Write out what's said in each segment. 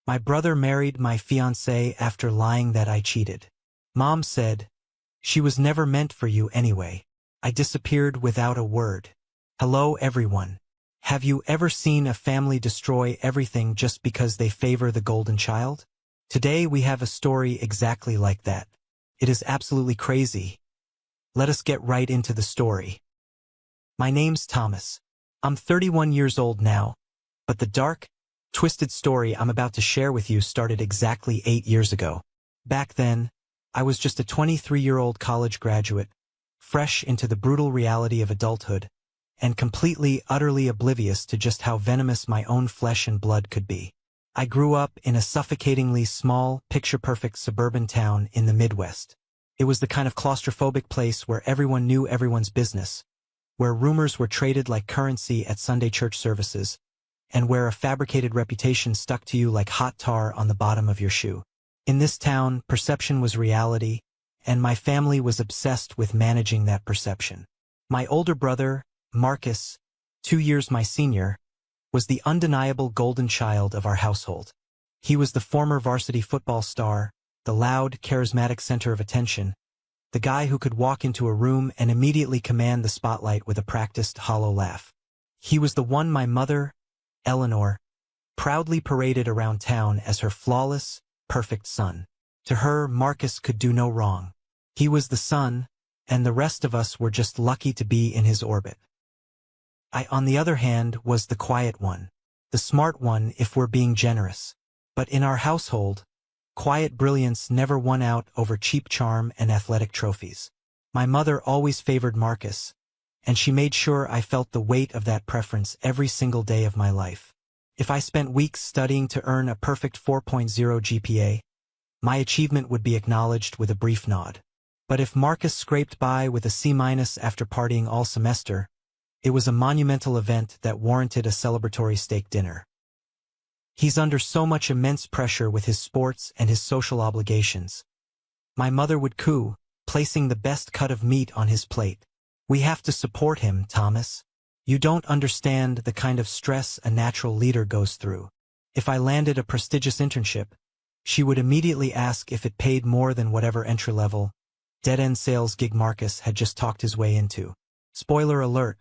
My brother married my fiancée after lying that I cheated. Mom said, "She was never meant for you anyway." I disappeared without a word. Hello everyone. Have you ever seen a family destroy everything just because they favor the golden child? Today we have a story exactly like that. It is absolutely crazy. Let us get right into the story. My name's Thomas. I'm 31 years old now, but the dark, twisted story I'm about to share with you started exactly 8 years ago. Back then, I was just a 23-year-old college graduate, fresh into the brutal reality of adulthood, and completely, utterly oblivious to just how venomous my own flesh and blood could be. I grew up in a suffocatingly small, picture-perfect suburban town in the Midwest. It was the kind of claustrophobic place where everyone knew everyone's business, where rumors were traded like currency at Sunday church services, and where a fabricated reputation stuck to you like hot tar on the bottom of your shoe. In this town, perception was reality, and my family was obsessed with managing that perception. My older brother, Marcus, 2 years my senior, was the undeniable golden child of our household. He was the former varsity football star, the loud, charismatic center of attention, the guy who could walk into a room and immediately command the spotlight with a practiced, hollow laugh. He was the one my mother, Eleanor, proudly paraded around town as her flawless, perfect son. To her, Marcus could do no wrong. He was the son, and the rest of us were just lucky to be in his orbit. I, on the other hand, was the quiet one, the smart one if we're being generous. But in our household, quiet brilliance never won out over cheap charm and athletic trophies. My mother always favored Marcus, and she made sure I felt the weight of that preference every single day of my life. If I spent weeks studying to earn a perfect 4.0 GPA, my achievement would be acknowledged with a brief nod. But if Marcus scraped by with a C- after partying all semester, it was a monumental event that warranted a celebratory steak dinner. He's under so much immense pressure with his sports and his social obligations. My mother would coo, placing the best cut of meat on his plate. "We have to support him, Thomas. You don't understand the kind of stress a natural leader goes through." If I landed a prestigious internship, she would immediately ask if it paid more than whatever entry-level, dead-end sales gig Marcus had just talked his way into. Spoiler alert,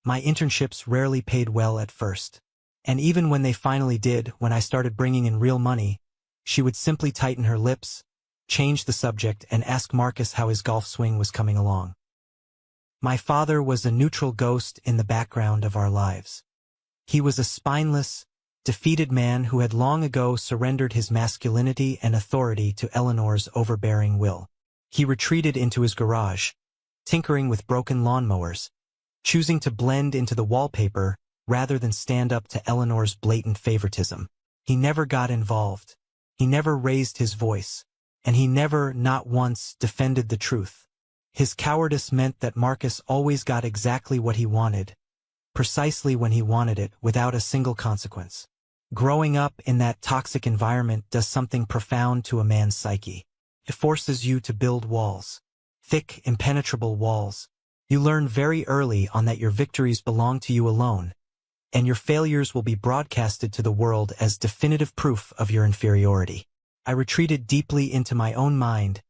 my internships rarely paid well at first. And even when they finally did, when I started bringing in real money, she would simply tighten her lips, change the subject, and ask Marcus how his golf swing was coming along. My father was a neutral ghost in the background of our lives. He was a spineless, defeated man who had long ago surrendered his masculinity and authority to Eleanor's overbearing will. He retreated into his garage, tinkering with broken lawnmowers, choosing to blend into the wallpaper rather than stand up to Eleanor's blatant favoritism. He never got involved. He never raised his voice. And he never, not once, defended the truth. His cowardice meant that Marcus always got exactly what he wanted, precisely when he wanted it, without a single consequence. Growing up in that toxic environment does something profound to a man's psyche. It forces you to build walls. Thick, impenetrable walls. You learn very early on that your victories belong to you alone, and your failures will be broadcasted to the world as definitive proof of your inferiority. I retreated deeply into my own mind,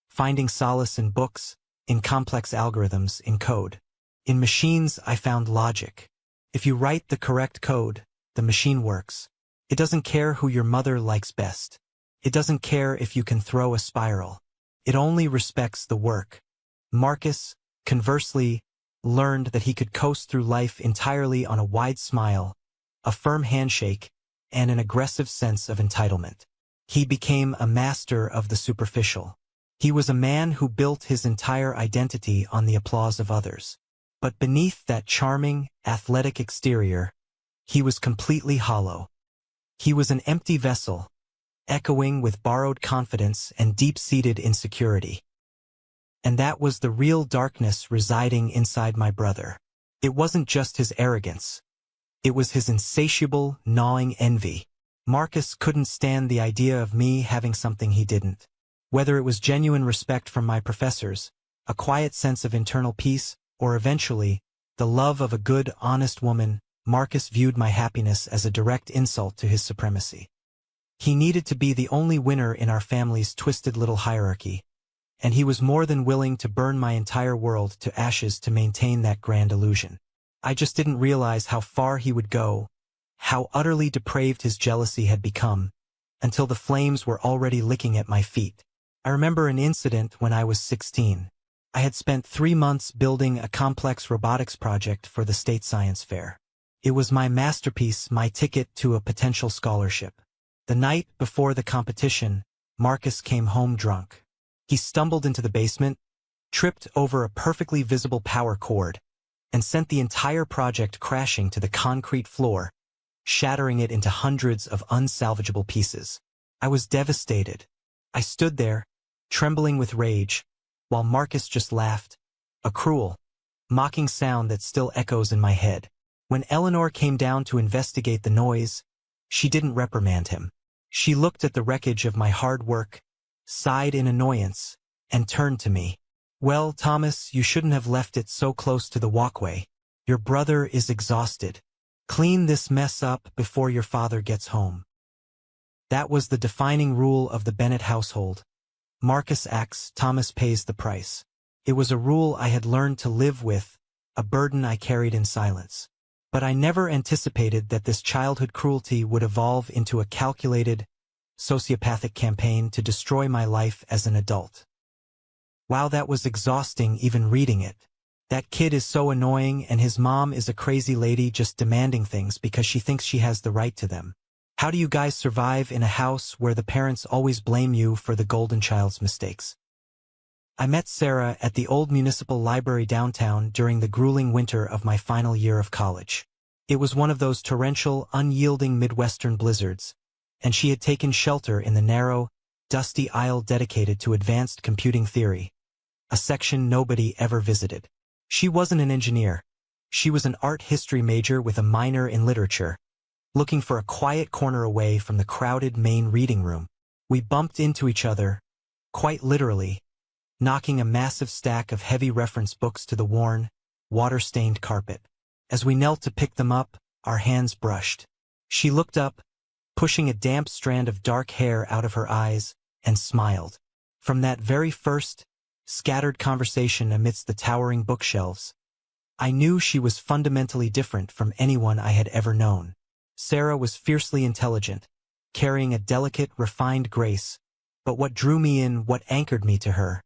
finding solace in books, in complex algorithms, in code. In machines, I found logic. If you write the correct code, the machine works. It doesn't care who your mother likes best. It doesn't care if you can throw a spiral. It only respects the work. Marcus, conversely, learned that he could coast through life entirely on a wide smile, a firm handshake, and an aggressive sense of entitlement. He became a master of the superficial. He was a man who built his entire identity on the applause of others. But beneath that charming, athletic exterior, he was completely hollow. He was an empty vessel, echoing with borrowed confidence and deep-seated insecurity. And that was the real darkness residing inside my brother. It wasn't just his arrogance. It was his insatiable, gnawing envy. Marcus couldn't stand the idea of me having something he didn't. Whether it was genuine respect from my professors, a quiet sense of internal peace, or eventually, the love of a good, honest woman, Marcus viewed my happiness as a direct insult to his supremacy. He needed to be the only winner in our family's twisted little hierarchy, and he was more than willing to burn my entire world to ashes to maintain that grand illusion. I just didn't realize how far he would go, how utterly depraved his jealousy had become, until the flames were already licking at my feet. I remember an incident when I was 16. I had spent 3 months building a complex robotics project for the state science fair. It was my masterpiece, my ticket to a potential scholarship. The night before the competition, Marcus came home drunk. He stumbled into the basement, tripped over a perfectly visible power cord, and sent the entire project crashing to the concrete floor, shattering it into hundreds of unsalvageable pieces. I was devastated. I stood there, trembling with rage, while Marcus just laughed, a cruel, mocking sound that still echoes in my head. When Eleanor came down to investigate the noise, she didn't reprimand him. She looked at the wreckage of my hard work, sighed in annoyance, and turned to me. "Well, Thomas, you shouldn't have left it so close to the walkway. Your brother is exhausted. Clean this mess up before your father gets home." That was the defining rule of the Bennett household. Marcus acts, Thomas pays the price. It was a rule I had learned to live with, a burden I carried in silence. But I never anticipated that this childhood cruelty would evolve into a calculated, sociopathic campaign to destroy my life as an adult. Wow, that was exhausting even reading it. That kid is so annoying and his mom is a crazy lady just demanding things because she thinks she has the right to them. How do you guys survive in a house where the parents always blame you for the golden child's mistakes? I met Sarah at the old municipal library downtown during the grueling winter of my final year of college. It was one of those torrential, unyielding Midwestern blizzards, and she had taken shelter in the narrow, dusty aisle dedicated to advanced computing theory, a section nobody ever visited. She wasn't an engineer. She was an art history major with a minor in literature, looking for a quiet corner away from the crowded main reading room. We bumped into each other, quite literally, knocking a massive stack of heavy reference books to the worn, water-stained carpet. As we knelt to pick them up, our hands brushed. She looked up, pushing a damp strand of dark hair out of her eyes, and smiled. From that very first, scattered conversation amidst the towering bookshelves, I knew she was fundamentally different from anyone I had ever known. Sarah was fiercely intelligent, carrying a delicate, refined grace, but what drew me in, what anchored me to her,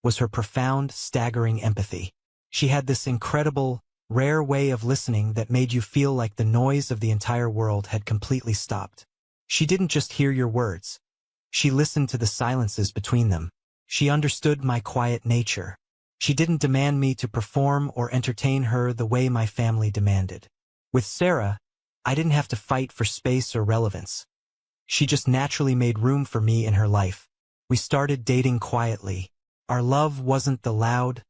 was her profound, staggering empathy. She had this incredible, rare way of listening that made you feel like the noise of the entire world had completely stopped. She didn't just hear your words. She listened to the silences between them. She understood my quiet nature. She didn't demand me to perform or entertain her the way my family demanded. With Sarah, I didn't have to fight for space or relevance. She just naturally made room for me in her life. We started dating quietly. Our love wasn't the loud,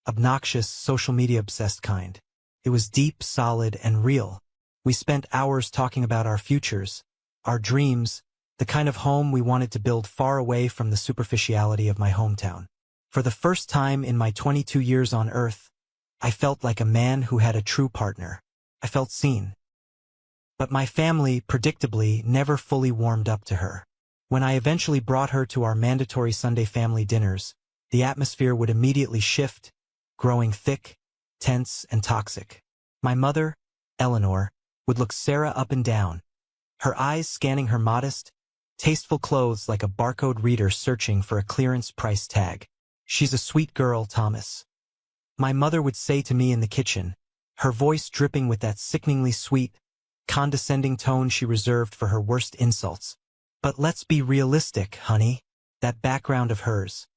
obnoxious, social media-obsessed kind. It was deep, solid, and real. We spent hours talking about our futures, our dreams, the kind of home we wanted to build far away from the superficiality of my hometown. For the first time in my 22 years on Earth, I felt like a man who had a true partner. I felt seen. But my family, predictably, never fully warmed up to her. When I eventually brought her to our mandatory Sunday family dinners, the atmosphere would immediately shift, growing thick, tense, and toxic. My mother, Eleanor, would look Sarah up and down, her eyes scanning her modest, tasteful clothes like a barcode reader searching for a clearance price tag. "She's a sweet girl, Thomas," my mother would say to me in the kitchen, her voice dripping with that sickeningly sweet, condescending tone she reserved for her worst insults. "But let's be realistic, honey. That background of hers,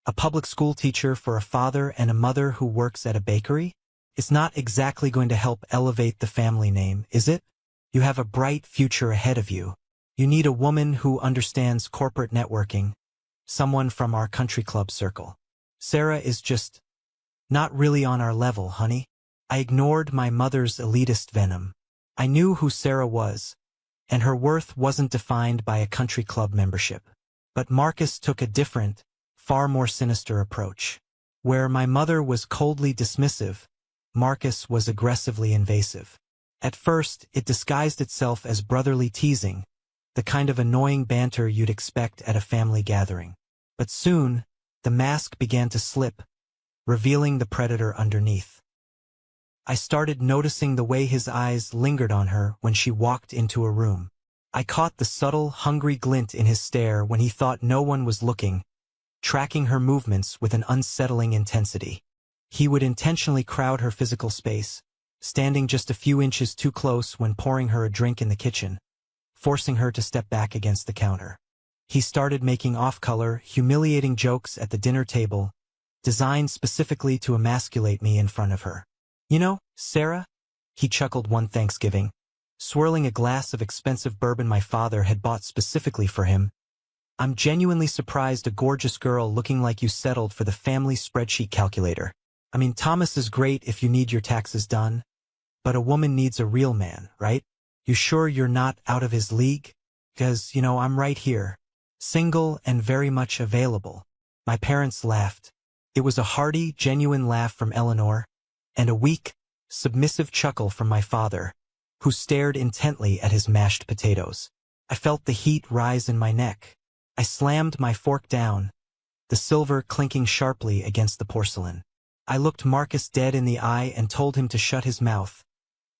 a public school teacher for a father and a mother who works at a bakery, it's not exactly going to help elevate the family name, is it? You have a bright future ahead of you. You need a woman who understands corporate networking, someone from our country club circle. Sarah is just not really on our level, honey." I ignored my mother's elitist venom. I knew who Sarah was, and her worth wasn't defined by a country club membership. But Marcus took a different, far more sinister approach. Where my mother was coldly dismissive, Marcus was aggressively invasive. At first, it disguised itself as brotherly teasing, the kind of annoying banter you'd expect at a family gathering. But soon, the mask began to slip, revealing the predator underneath. I started noticing the way his eyes lingered on her when she walked into a room. I caught the subtle, hungry glint in his stare when he thought no one was looking, tracking her movements with an unsettling intensity. He would intentionally crowd her physical space, standing just a few inches too close when pouring her a drink in the kitchen, forcing her to step back against the counter. He started making off-color, humiliating jokes at the dinner table, designed specifically to emasculate me in front of her. "You know, Sarah," he chuckled one Thanksgiving, swirling a glass of expensive bourbon my father had bought specifically for him, "I'm genuinely surprised a gorgeous girl looking like you settled for the family spreadsheet calculator. I mean, Thomas is great if you need your taxes done, but a woman needs a real man, right? You sure you're not out of his league? 'Cause, I'm right here, single and very much available." My parents laughed. It was a hearty, genuine laugh from Eleanor, and a weak, submissive chuckle from my father, who stared intently at his mashed potatoes. I felt the heat rise in my neck. I slammed my fork down, the silver clinking sharply against the porcelain. I looked Marcus dead in the eye and told him to shut his mouth,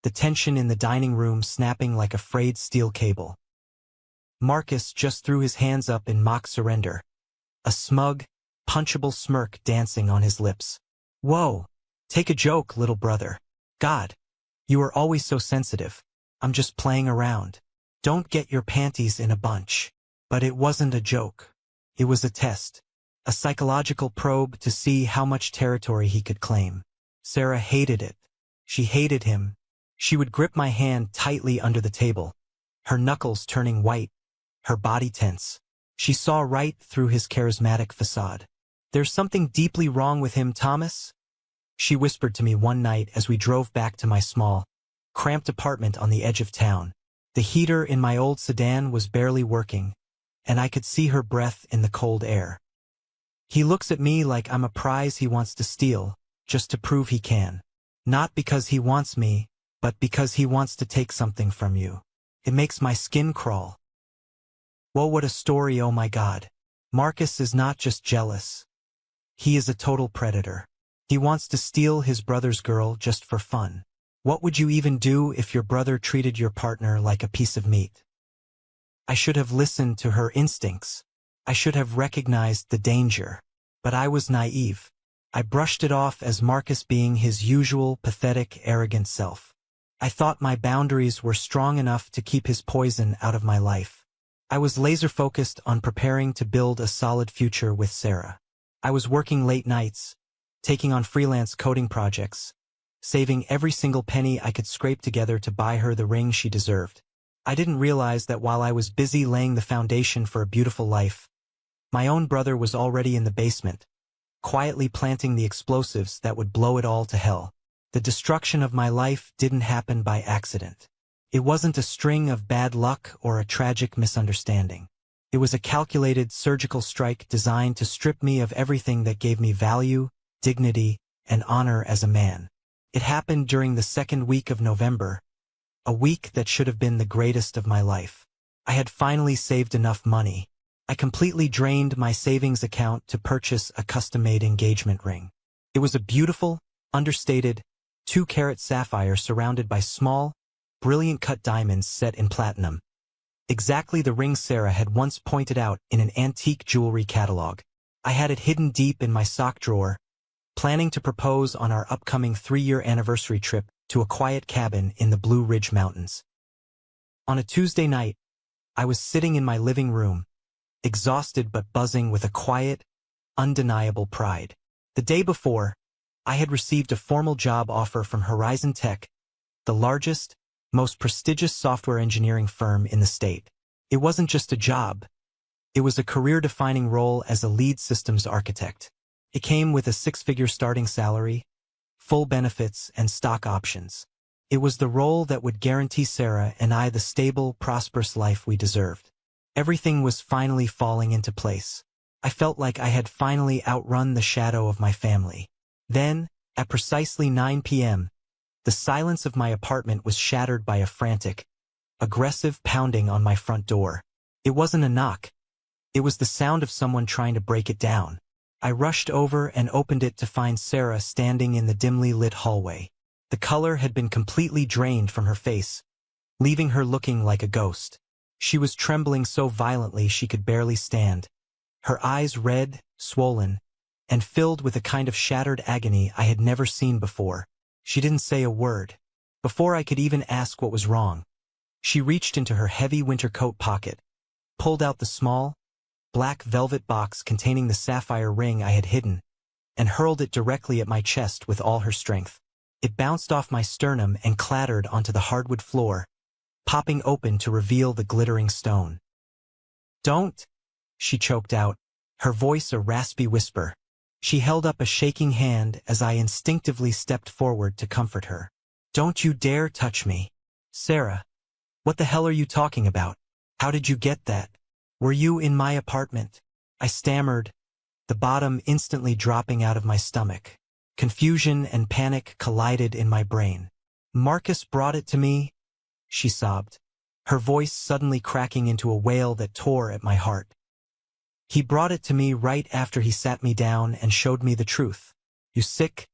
the tension in the dining room snapping like a frayed steel cable. Marcus just threw his hands up in mock surrender, a smug, punchable smirk dancing on his lips. "Whoa, take a joke, little brother. God, you are always so sensitive. I'm just playing around. Don't get your panties in a bunch." But it wasn't a joke. It was a test, a psychological probe to see how much territory he could claim. Sarah hated it. She hated him. She would grip my hand tightly under the table, her knuckles turning white, her body tense. She saw right through his charismatic facade. "There's something deeply wrong with him, Thomas," she whispered to me one night as we drove back to my small, cramped apartment on the edge of town. The heater in my old sedan was barely working, and I could see her breath in the cold air. "He looks at me like I'm a prize he wants to steal, just to prove he can. Not because he wants me, but because he wants to take something from you. It makes my skin crawl." Whoa, what a story, oh my God. Marcus is not just jealous. He is a total predator. He wants to steal his brother's girl just for fun. What would you even do if your brother treated your partner like a piece of meat? I should have listened to her instincts. I should have recognized the danger. But I was naive. I brushed it off as Marcus being his usual pathetic, arrogant self. I thought my boundaries were strong enough to keep his poison out of my life. I was laser-focused on preparing to build a solid future with Sarah. I was working late nights, taking on freelance coding projects, saving every single penny I could scrape together to buy her the ring she deserved. I didn't realize that while I was busy laying the foundation for a beautiful life, my own brother was already in the basement, quietly planting the explosives that would blow it all to hell. The destruction of my life didn't happen by accident. It wasn't a string of bad luck or a tragic misunderstanding. It was a calculated surgical strike designed to strip me of everything that gave me value, dignity, and honor as a man. It happened during the second week of November, a week that should have been the greatest of my life. I had finally saved enough money. I completely drained my savings account to purchase a custom-made engagement ring. It was a beautiful, understated, 2-carat sapphire surrounded by small, brilliant-cut diamonds set in platinum. Exactly the ring Sarah had once pointed out in an antique jewelry catalog. I had it hidden deep in my sock drawer, planning to propose on our upcoming 3-year anniversary trip to a quiet cabin in the Blue Ridge Mountains. On a Tuesday night, I was sitting in my living room, exhausted but buzzing with a quiet, undeniable pride. The day before, I had received a formal job offer from Horizon Tech, the largest, most prestigious software engineering firm in the state. It wasn't just a job. It was a career-defining role as a lead systems architect. It came with a 6-figure starting salary, full benefits, and stock options. It was the role that would guarantee Sarah and I the stable, prosperous life we deserved. Everything was finally falling into place. I felt like I had finally outrun the shadow of my family. Then, at precisely 9 p.m., the silence of my apartment was shattered by a frantic, aggressive pounding on my front door. It wasn't a knock. It was the sound of someone trying to break it down. I rushed over and opened it to find Sarah standing in the dimly lit hallway. The color had been completely drained from her face, leaving her looking like a ghost. She was trembling so violently she could barely stand. Her eyes red, swollen, and filled with a kind of shattered agony I had never seen before. She didn't say a word. Before I could even ask what was wrong, she reached into her heavy winter coat pocket, pulled out the small, black velvet box containing the sapphire ring I had hidden, and hurled it directly at my chest with all her strength. It bounced off my sternum and clattered onto the hardwood floor, popping open to reveal the glittering stone. "Don't," she choked out, her voice a raspy whisper. She held up a shaking hand as I instinctively stepped forward to comfort her. "Don't you dare touch me. Sarah, what the hell are you talking about? How did you get that? Were you in my apartment?" I stammered, the bottom instantly dropping out of my stomach. Confusion and panic collided in my brain. "Marcus brought it to me," she sobbed, her voice suddenly cracking into a wail that tore at my heart. "He brought it to me right after he sat me down and showed me the truth. You sick,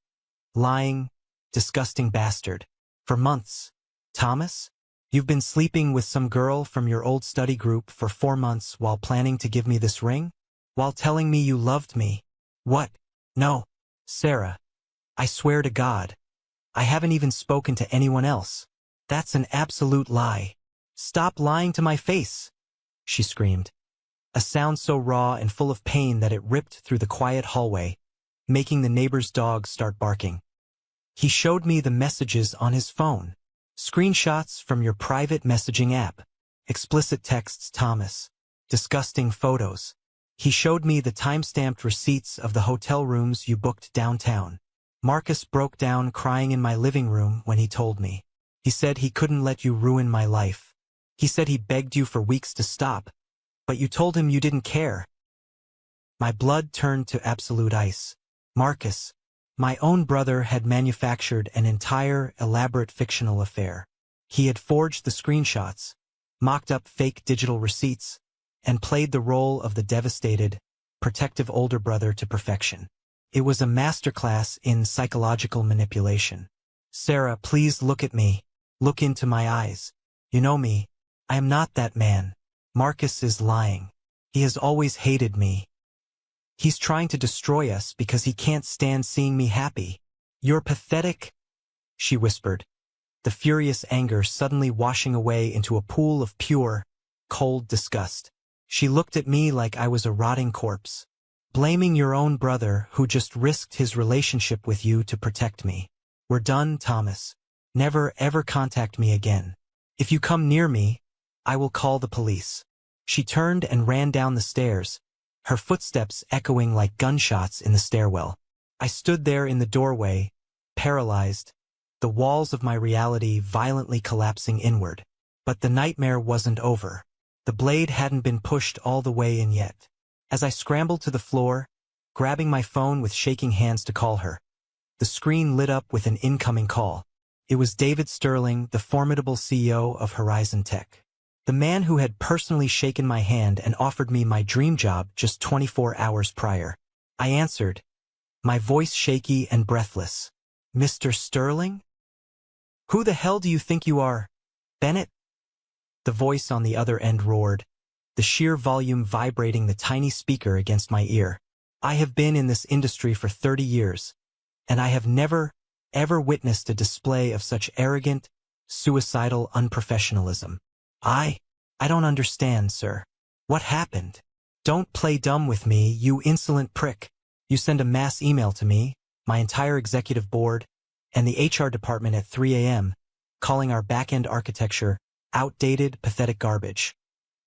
lying, disgusting bastard. For months. Thomas? You've been sleeping with some girl from your old study group for 4 months while planning to give me this ring? While telling me you loved me? What? No. Sarah. I swear to God. I haven't even spoken to anyone else. That's an absolute lie. Stop lying to my face," she screamed, a sound so raw and full of pain that it ripped through the quiet hallway, making the neighbor's dog start barking. "He showed me the messages on his phone. Screenshots from your private messaging app. Explicit texts, Thomas. Disgusting photos. He showed me the time-stamped receipts of the hotel rooms you booked downtown. Marcus broke down crying in my living room when he told me. He said he couldn't let you ruin my life. He said he begged you for weeks to stop, but you told him you didn't care." My blood turned to absolute ice. Marcus, my own brother, had manufactured an entire, elaborate fictional affair. He had forged the screenshots, mocked up fake digital receipts, and played the role of the devastated, protective older brother to perfection. It was a masterclass in psychological manipulation. "Sarah, please look at me. Look into my eyes. You know me. I am not that man. Marcus is lying. He has always hated me. He's trying to destroy us because he can't stand seeing me happy. You're pathetic," she whispered, the furious anger suddenly washing away into a pool of pure, cold disgust. She looked at me like I was a rotting corpse. "Blaming your own brother who just risked his relationship with you to protect me. We're done, Thomas. Never ever contact me again. If you come near me, I will call the police." She turned and ran down the stairs, her footsteps echoing like gunshots in the stairwell. I stood there in the doorway, paralyzed, the walls of my reality violently collapsing inward. But the nightmare wasn't over. The blade hadn't been pushed all the way in yet. As I scrambled to the floor, grabbing my phone with shaking hands to call her, the screen lit up with an incoming call. It was David Sterling, the formidable CEO of Horizon Tech. The man who had personally shaken my hand and offered me my dream job just 24 hours prior. I answered, my voice shaky and breathless. "Mr. Sterling? Who the hell do you think you are, Bennett?" The voice on the other end roared, the sheer volume vibrating the tiny speaker against my ear. "I have been in this industry for 30 years, and I have never, ever witnessed a display of such arrogant, suicidal unprofessionalism. I don't understand, sir. What happened? Don't play dumb with me, you insolent prick. You send a mass email to me, my entire executive board, and the HR department at 3 a.m., calling our back-end architecture outdated, pathetic garbage,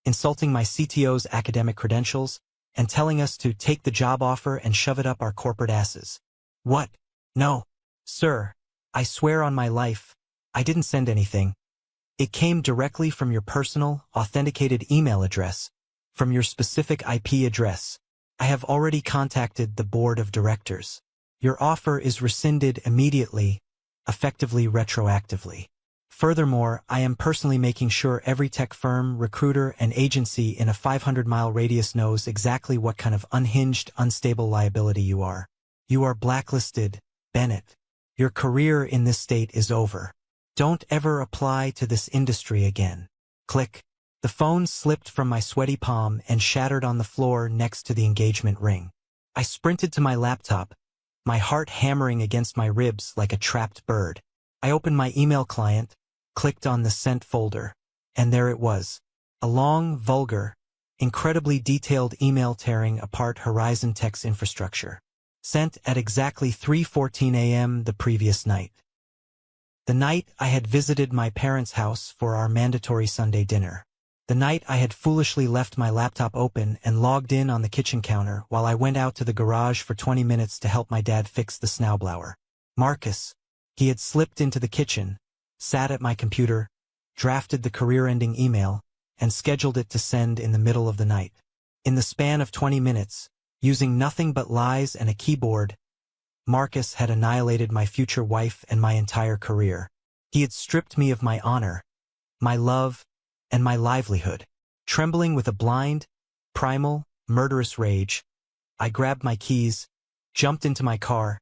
insulting my CTO's academic credentials, and telling us to take the job offer and shove it up our corporate asses. What? No. Sir, I swear on my life, I didn't send anything. It came directly from your personal, authenticated email address, from your specific IP address. I have already contacted the board of directors. Your offer is rescinded immediately, effectively retroactively. Furthermore, I am personally making sure every tech firm, recruiter, and agency in a 500-mile radius knows exactly what kind of unhinged, unstable liability you are. You are blacklisted, Bennett. Your career in this state is over. Don't ever apply to this industry again. Click. The phone slipped from my sweaty palm and shattered on the floor next to the engagement ring. I sprinted to my laptop, my heart hammering against my ribs like a trapped bird. I opened my email client, clicked on the sent folder, and there it was. A long, vulgar, incredibly detailed email tearing apart Horizon Tech's infrastructure. Sent at exactly 3:14 a.m. the previous night. The night I had visited my parents' house for our mandatory Sunday dinner. The night I had foolishly left my laptop open and logged in on the kitchen counter while I went out to the garage for 20 minutes to help my dad fix the snowblower. Marcus. He had slipped into the kitchen, sat at my computer, drafted the career-ending email, and scheduled it to send in the middle of the night. In the span of 20 minutes, using nothing but lies and a keyboard, Marcus had annihilated my future wife and my entire career. He had stripped me of my honor, my love, and my livelihood. Trembling with a blind, primal, murderous rage, I grabbed my keys, jumped into my car,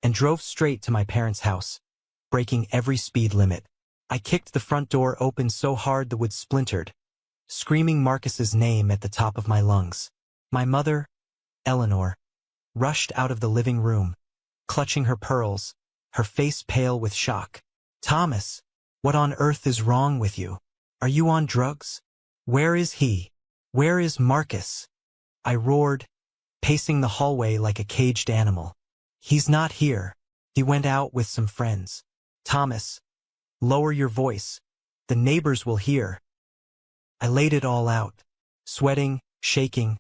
and drove straight to my parents' house, breaking every speed limit. I kicked the front door open so hard the wood splintered, screaming Marcus's name at the top of my lungs. My mother, Eleanor, rushed out of the living room, clutching her pearls, her face pale with shock. "Thomas, what on earth is wrong with you? Are you on drugs? Where is he? Where is Marcus?" I roared, pacing the hallway like a caged animal. "He's not here. He went out with some friends." "Thomas, lower your voice. The neighbors will hear." I laid it all out. Sweating, shaking,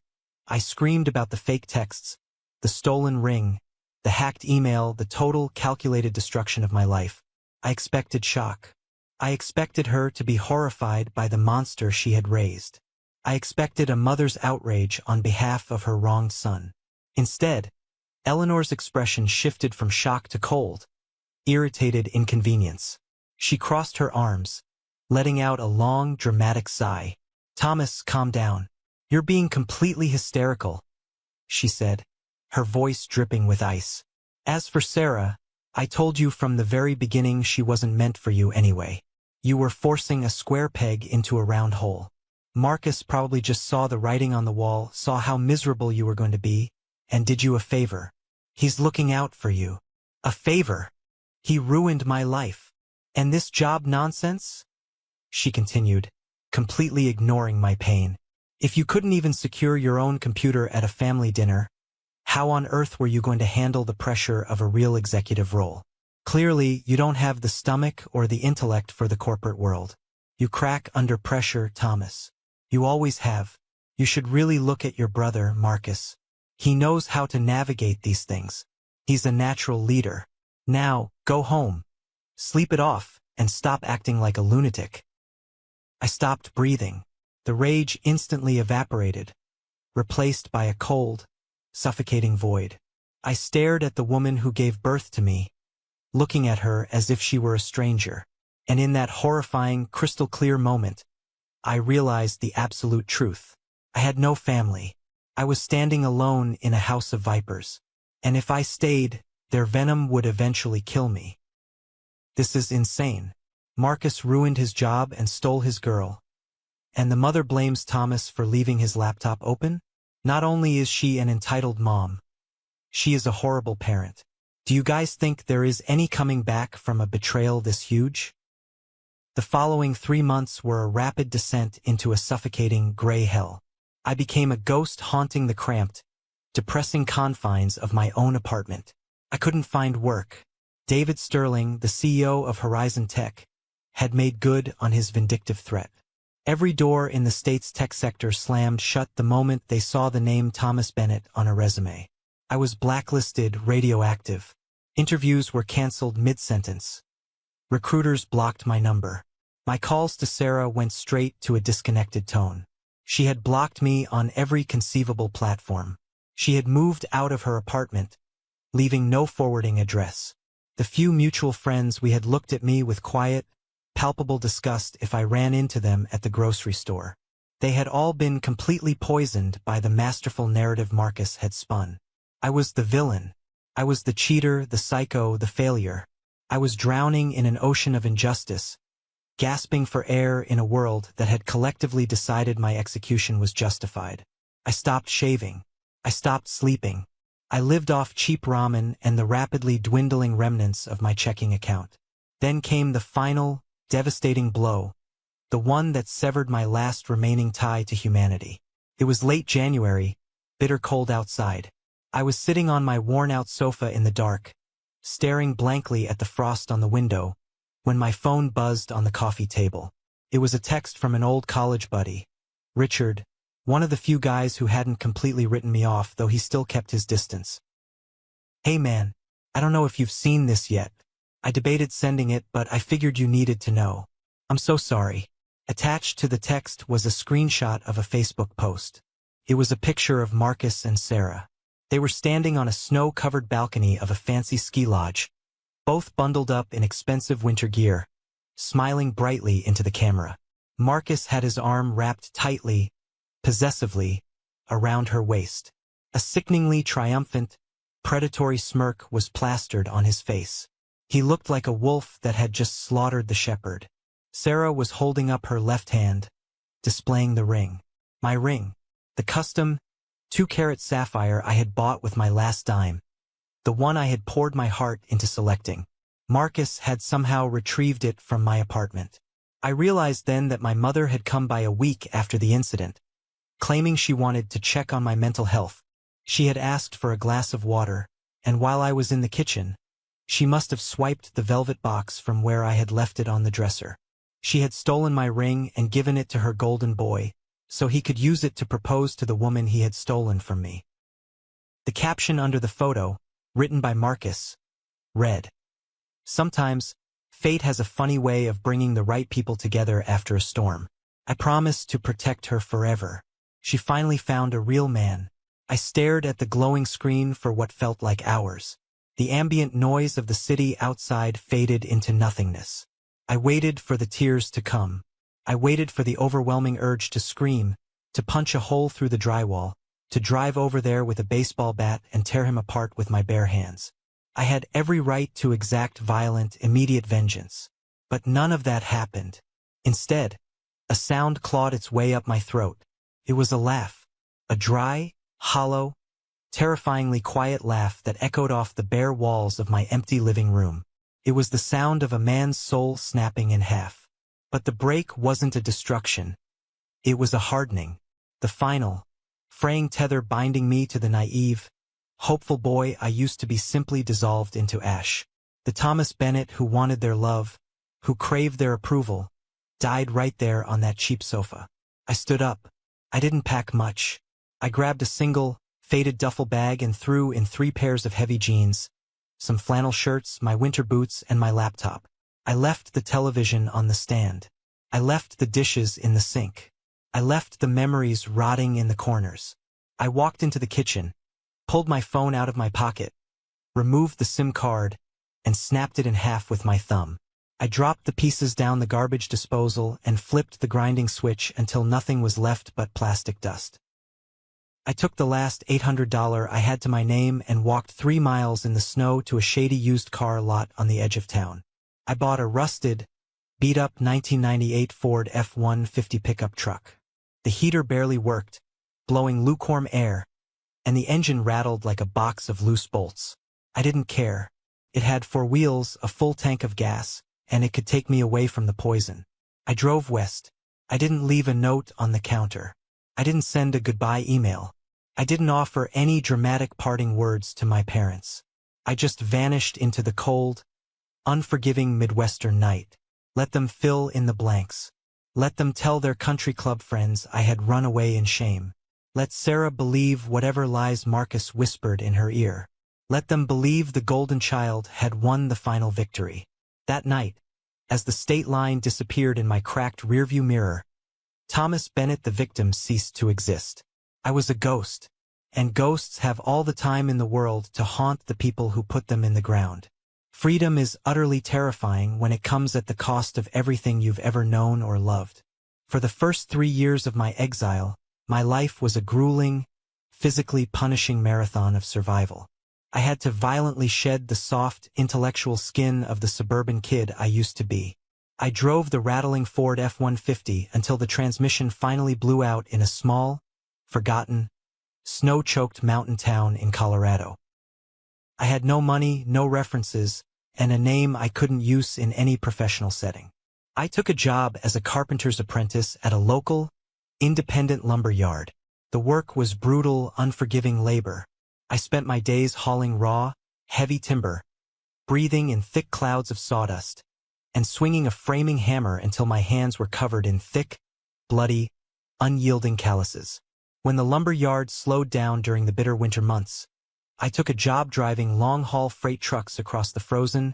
I screamed about the fake texts, the stolen ring, the hacked email, the total calculated destruction of my life. I expected shock. I expected her to be horrified by the monster she had raised. I expected a mother's outrage on behalf of her wronged son. Instead, Eleanor's expression shifted from shock to cold, irritated inconvenience. She crossed her arms, letting out a long, dramatic sigh. "Thomas, calm down. You're being completely hysterical," she said, her voice dripping with ice. "As for Sarah, I told you from the very beginning she wasn't meant for you anyway. You were forcing a square peg into a round hole. Marcus probably just saw the writing on the wall, saw how miserable you were going to be, and did you a favor. He's looking out for you. A favor. He ruined my life. And this job nonsense?" she continued, completely ignoring my pain. "If you couldn't even secure your own computer at a family dinner, how on earth were you going to handle the pressure of a real executive role? Clearly, you don't have the stomach or the intellect for the corporate world. You crack under pressure, Thomas. You always have. You should really look at your brother, Marcus. He knows how to navigate these things. He's a natural leader. Now, go home. Sleep it off, and stop acting like a lunatic." I stopped breathing. The rage instantly evaporated, replaced by a cold, suffocating void. I stared at the woman who gave birth to me, looking at her as if she were a stranger. And in that horrifying, crystal-clear moment, I realized the absolute truth. I had no family. I was standing alone in a house of vipers. And if I stayed, their venom would eventually kill me. This is insane. Marcus ruined his job and stole his girl. And the mother blames Thomas for leaving his laptop open? Not only is she an entitled mom, she is a horrible parent. Do you guys think there is any coming back from a betrayal this huge? The following 3 months were a rapid descent into a suffocating gray hell. I became a ghost haunting the cramped, depressing confines of my own apartment. I couldn't find work. David Sterling, the CEO of Horizon Tech, had made good on his vindictive threat. Every door in the state's tech sector slammed shut the moment they saw the name Thomas Bennett on a resume. I was blacklisted, radioactive. Interviews were canceled mid-sentence. Recruiters blocked my number. My calls to Sarah went straight to a disconnected tone. She had blocked me on every conceivable platform. She had moved out of her apartment, leaving no forwarding address. The few mutual friends we had looked at me with quiet, palpable disgust if I ran into them at the grocery store. They had all been completely poisoned by the masterful narrative Marcus had spun. I was the villain. I was the cheater, the psycho, the failure. I was drowning in an ocean of injustice, gasping for air in a world that had collectively decided my execution was justified. I stopped shaving. I stopped sleeping. I lived off cheap ramen and the rapidly dwindling remnants of my checking account. Then came the final, devastating blow, the one that severed my last remaining tie to humanity. It was late January, bitter cold outside. I was sitting on my worn-out sofa in the dark, staring blankly at the frost on the window, when my phone buzzed on the coffee table. It was a text from an old college buddy, Richard, one of the few guys who hadn't completely written me off, though he still kept his distance. "Hey man, I don't know if you've seen this yet. I debated sending it, but I figured you needed to know. I'm so sorry." Attached to the text was a screenshot of a Facebook post. It was a picture of Marcus and Sarah. They were standing on a snow-covered balcony of a fancy ski lodge, both bundled up in expensive winter gear, smiling brightly into the camera. Marcus had his arm wrapped tightly, possessively, around her waist. A sickeningly triumphant, predatory smirk was plastered on his face. He looked like a wolf that had just slaughtered the shepherd. Sarah was holding up her left hand, displaying the ring. My ring. The custom, 2-carat sapphire I had bought with my last dime. The one I had poured my heart into selecting. Marcus had somehow retrieved it from my apartment. I realized then that my mother had come by a week after the incident, claiming she wanted to check on my mental health. She had asked for a glass of water, and while I was in the kitchen, she must have swiped the velvet box from where I had left it on the dresser. She had stolen my ring and given it to her golden boy, so he could use it to propose to the woman he had stolen from me. The caption under the photo, written by Marcus, read, "Sometimes, fate has a funny way of bringing the right people together after a storm. I promised to protect her forever. She finally found a real man." I stared at the glowing screen for what felt like hours. The ambient noise of the city outside faded into nothingness. I waited for the tears to come. I waited for the overwhelming urge to scream, to punch a hole through the drywall, to drive over there with a baseball bat and tear him apart with my bare hands. I had every right to exact violent, immediate vengeance. But none of that happened. Instead, a sound clawed its way up my throat. It was a laugh. A dry, hollow, terrifyingly quiet laugh that echoed off the bare walls of my empty living room. It was the sound of a man's soul snapping in half. But the break wasn't a destruction. It was a hardening. The final, fraying tether binding me to the naive, hopeful boy I used to be simply dissolved into ash. The Thomas Bennett who wanted their love, who craved their approval, died right there on that cheap sofa. I stood up. I didn't pack much. I grabbed a single, faded duffel bag and threw in 3 pairs of heavy jeans, some flannel shirts, my winter boots, and my laptop. I left the television on the stand. I left the dishes in the sink. I left the memories rotting in the corners. I walked into the kitchen, pulled my phone out of my pocket, removed the SIM card, and snapped it in half with my thumb. I dropped the pieces down the garbage disposal and flipped the grinding switch until nothing was left but plastic dust. I took the last $800 I had to my name and walked 3 miles in the snow to a shady used car lot on the edge of town. I bought a rusted, beat-up 1998 Ford F-150 pickup truck. The heater barely worked, blowing lukewarm air, and the engine rattled like a box of loose bolts. I didn't care. It had 4 wheels, a full tank of gas, and it could take me away from the poison. I drove west. I didn't leave a note on the counter. I didn't send a goodbye email. I didn't offer any dramatic parting words to my parents. I just vanished into the cold, unforgiving Midwestern night. Let them fill in the blanks. Let them tell their country club friends I had run away in shame. Let Sarah believe whatever lies Marcus whispered in her ear. Let them believe the golden child had won the final victory. That night, as the state line disappeared in my cracked rearview mirror, Thomas Bennett the victim ceased to exist. I was a ghost, and ghosts have all the time in the world to haunt the people who put them in the ground. Freedom is utterly terrifying when it comes at the cost of everything you've ever known or loved. For the first 3 years of my exile, my life was a grueling, physically punishing marathon of survival. I had to violently shed the soft, intellectual skin of the suburban kid I used to be. I drove the rattling Ford F-150 until the transmission finally blew out in a small, forgotten, snow-choked mountain town in Colorado. I had no money, no references, and a name I couldn't use in any professional setting. I took a job as a carpenter's apprentice at a local, independent lumber yard. The work was brutal, unforgiving labor. I spent my days hauling raw, heavy timber, breathing in thick clouds of sawdust, and swinging a framing hammer until my hands were covered in thick, bloody, unyielding calluses. When the lumber yard slowed down during the bitter winter months, I took a job driving long-haul freight trucks across the frozen,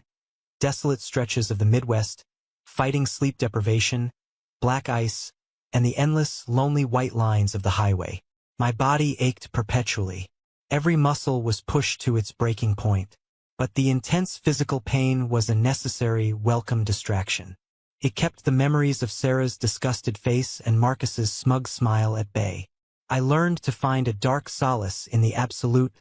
desolate stretches of the Midwest, fighting sleep deprivation, black ice, and the endless, lonely white lines of the highway. My body ached perpetually. Every muscle was pushed to its breaking point. But the intense physical pain was a necessary, welcome distraction. It kept the memories of Sarah's disgusted face and Marcus's smug smile at bay. I learned to find a dark solace in the absolute,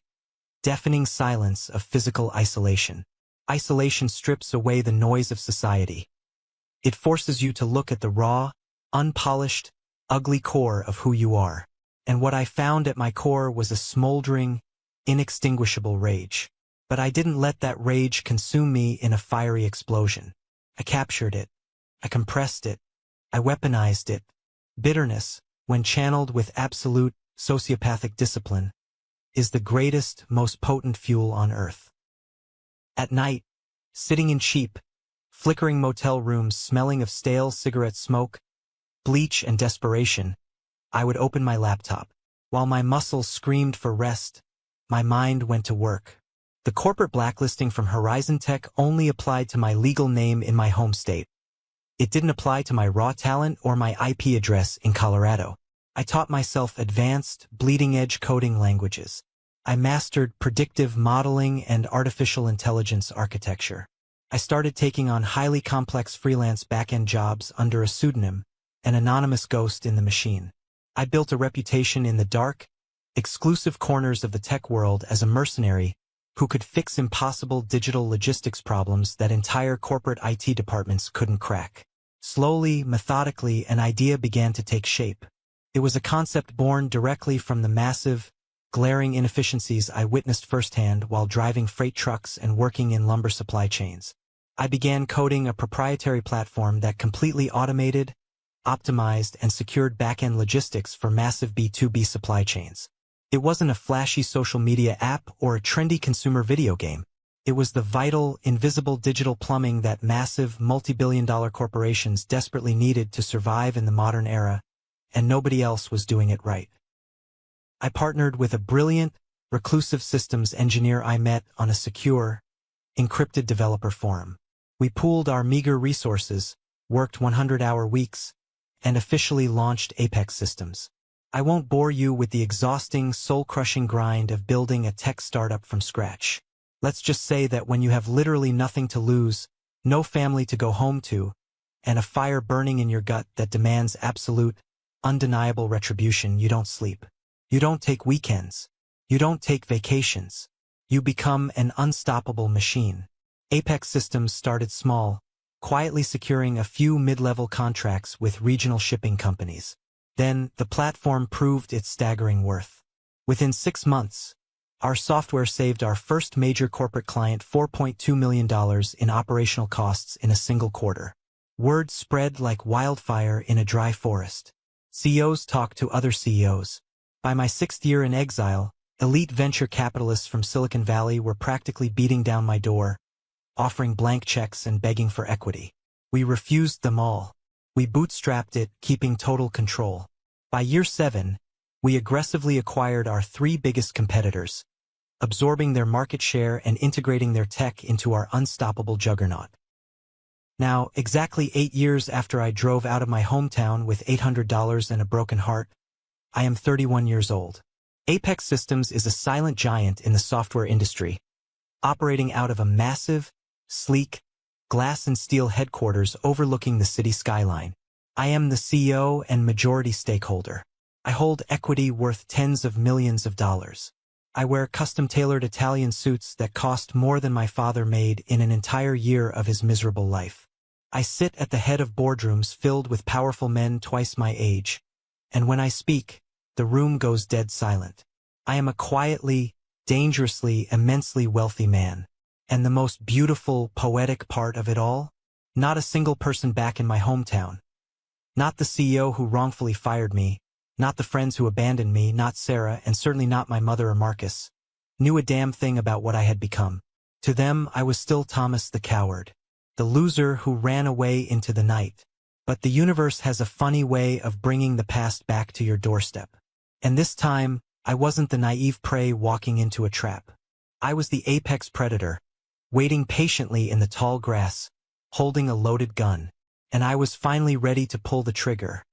deafening silence of physical isolation. Isolation strips away the noise of society. It forces you to look at the raw, unpolished, ugly core of who you are. And what I found at my core was a smoldering, inextinguishable rage. But I didn't let that rage consume me in a fiery explosion. I captured it. I compressed it. I weaponized it. Bitterness, when channeled with absolute, sociopathic discipline, is the greatest, most potent fuel on earth. At night, sitting in cheap, flickering motel rooms smelling of stale cigarette smoke, bleach and desperation, I would open my laptop. While my muscles screamed for rest, my mind went to work. The corporate blacklisting from Horizon Tech only applied to my legal name in my home state. It didn't apply to my raw talent or my IP address in Colorado. I taught myself advanced, bleeding-edge coding languages. I mastered predictive modeling and artificial intelligence architecture. I started taking on highly complex freelance back-end jobs under a pseudonym, an anonymous ghost in the machine. I built a reputation in the dark, exclusive corners of the tech world as a mercenary who could fix impossible digital logistics problems that entire corporate IT departments couldn't crack. Slowly, methodically, an idea began to take shape. It was a concept born directly from the massive, glaring inefficiencies I witnessed firsthand while driving freight trucks and working in lumber supply chains. I began coding a proprietary platform that completely automated, optimized, and secured back-end logistics for massive B2B supply chains. It wasn't a flashy social media app or a trendy consumer video game. It was the vital, invisible digital plumbing that massive, multi-billion-dollar corporations desperately needed to survive in the modern era, and nobody else was doing it right. I partnered with a brilliant, reclusive systems engineer I met on a secure, encrypted developer forum. We pooled our meager resources, worked 100-hour weeks, and officially launched Apex Systems. I won't bore you with the exhausting, soul-crushing grind of building a tech startup from scratch. Let's just say that when you have literally nothing to lose, no family to go home to, and a fire burning in your gut that demands absolute, undeniable retribution, you don't sleep. You don't take weekends. You don't take vacations. You become an unstoppable machine. Apex Systems started small, quietly securing a few mid-level contracts with regional shipping companies. Then, the platform proved its staggering worth. Within 6 months, our software saved our first major corporate client $4.2 million in operational costs in a single quarter. Word spread like wildfire in a dry forest. CEOs talked to other CEOs. By my 6th year in exile, elite venture capitalists from Silicon Valley were practically beating down my door, offering blank checks and begging for equity. We refused them all. We bootstrapped it, keeping total control. By year 7, we aggressively acquired our 3 biggest competitors, absorbing their market share and integrating their tech into our unstoppable juggernaut. Now, exactly 8 years after I drove out of my hometown with $800 and a broken heart, I am 31 years old. Apex Systems is a silent giant in the software industry, operating out of a massive, sleek, glass and steel headquarters overlooking the city skyline. I am the CEO and majority stakeholder. I hold equity worth tens of millions of dollars. I wear custom-tailored Italian suits that cost more than my father made in an entire year of his miserable life. I sit at the head of boardrooms filled with powerful men twice my age, and when I speak, the room goes dead silent. I am a quietly, dangerously, immensely wealthy man. And the most beautiful, poetic part of it all? Not a single person back in my hometown. Not the CEO who wrongfully fired me, not the friends who abandoned me, not Sarah, and certainly not my mother or Marcus, knew a damn thing about what I had become. To them, I was still Thomas the coward, the loser who ran away into the night. But the universe has a funny way of bringing the past back to your doorstep. And this time, I wasn't the naive prey walking into a trap. I was the apex predator, waiting patiently in the tall grass, holding a loaded gun, and I was finally ready to pull the trigger.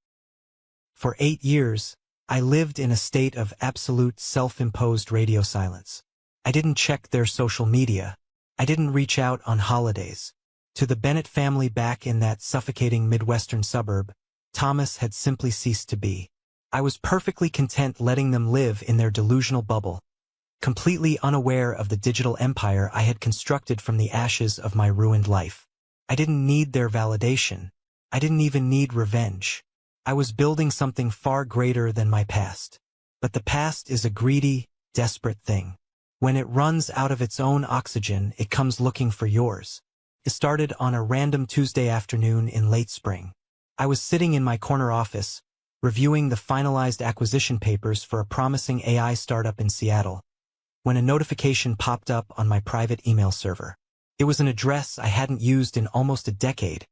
For 8 years, I lived in a state of absolute self-imposed radio silence. I didn't check their social media. I didn't reach out on holidays. To the Bennett family back in that suffocating Midwestern suburb, Thomas had simply ceased to be. I was perfectly content letting them live in their delusional bubble, completely unaware of the digital empire I had constructed from the ashes of my ruined life. I didn't need their validation. I didn't even need revenge. I was building something far greater than my past. But the past is a greedy, desperate thing. When it runs out of its own oxygen, it comes looking for yours. It started on a random Tuesday afternoon in late spring. I was sitting in my corner office, reviewing the finalized acquisition papers for a promising AI startup in Seattle, when a notification popped up on my private email server. It was an address I hadn't used in almost a decade,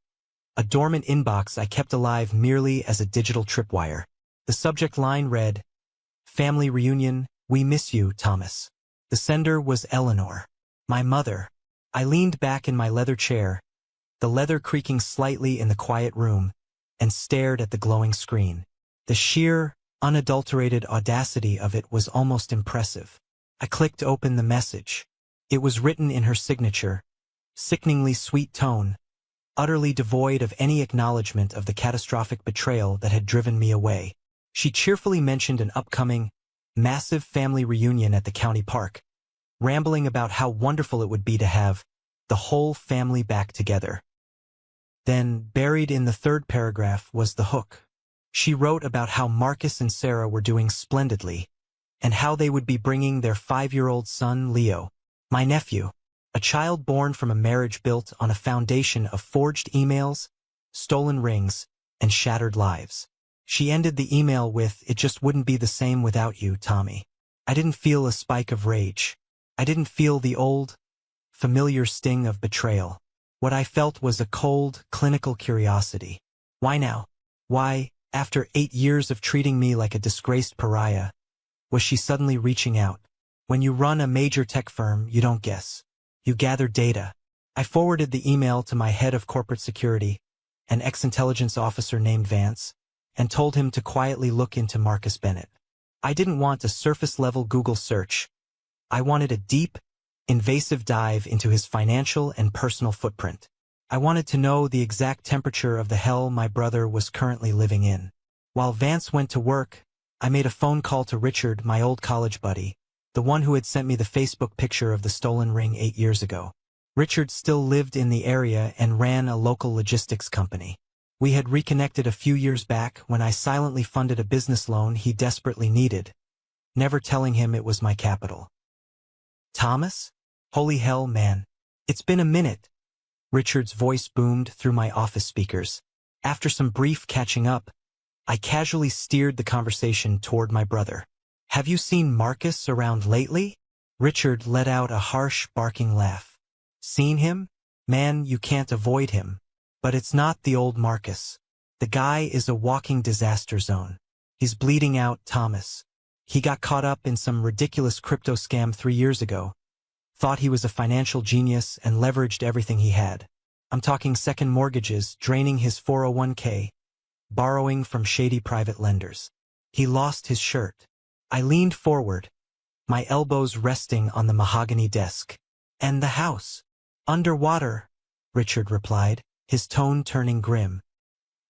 a dormant inbox I kept alive merely as a digital tripwire. The subject line read, "Family Reunion, we miss you, Thomas." The sender was Eleanor, my mother. I leaned back in my leather chair, the leather creaking slightly in the quiet room, and stared at the glowing screen. The sheer, unadulterated audacity of it was almost impressive. I clicked open the message. It was written in her signature, sickeningly sweet tone, utterly devoid of any acknowledgement of the catastrophic betrayal that had driven me away. She cheerfully mentioned an upcoming, massive family reunion at the county park, rambling about how wonderful it would be to have the whole family back together. Then, buried in the third paragraph, was the hook. She wrote about how Marcus and Sarah were doing splendidly, and how they would be bringing their 5-year-old son, Leo, my nephew, a child born from a marriage built on a foundation of forged emails, stolen rings, and shattered lives. She ended the email with, "It just wouldn't be the same without you, Tommy." I didn't feel a spike of rage. I didn't feel the old, familiar sting of betrayal. What I felt was a cold, clinical curiosity. Why now? Why, after 8 years of treating me like a disgraced pariah, was she suddenly reaching out? When you run a major tech firm, you don't guess. You gather data. I forwarded the email to my head of corporate security, an ex-intelligence officer named Vance, and told him to quietly look into Marcus Bennett. I didn't want a surface-level Google search. I wanted a deep, invasive dive into his financial and personal footprint. I wanted to know the exact temperature of the hell my brother was currently living in. While Vance went to work, I made a phone call to Richard, my old college buddy, the one who had sent me the Facebook picture of the stolen ring 8 years ago. Richard still lived in the area and ran a local logistics company. We had reconnected a few years back when I silently funded a business loan he desperately needed, never telling him it was my capital. "Thomas? Holy hell, man. It's been a minute." Richard's voice boomed through my office speakers. After some brief catching up, I casually steered the conversation toward my brother. "Have you seen Marcus around lately?" Richard let out a harsh, barking laugh. "Seen him? Man, you can't avoid him. But it's not the old Marcus. The guy is a walking disaster zone. He's bleeding out, Thomas. He got caught up in some ridiculous crypto scam 3 years ago. Thought he was a financial genius and leveraged everything he had. I'm talking second mortgages, draining his 401k, borrowing from shady private lenders. He lost his shirt." I leaned forward, my elbows resting on the mahogany desk. "And the house? Underwater, Richard replied, his tone turning grim.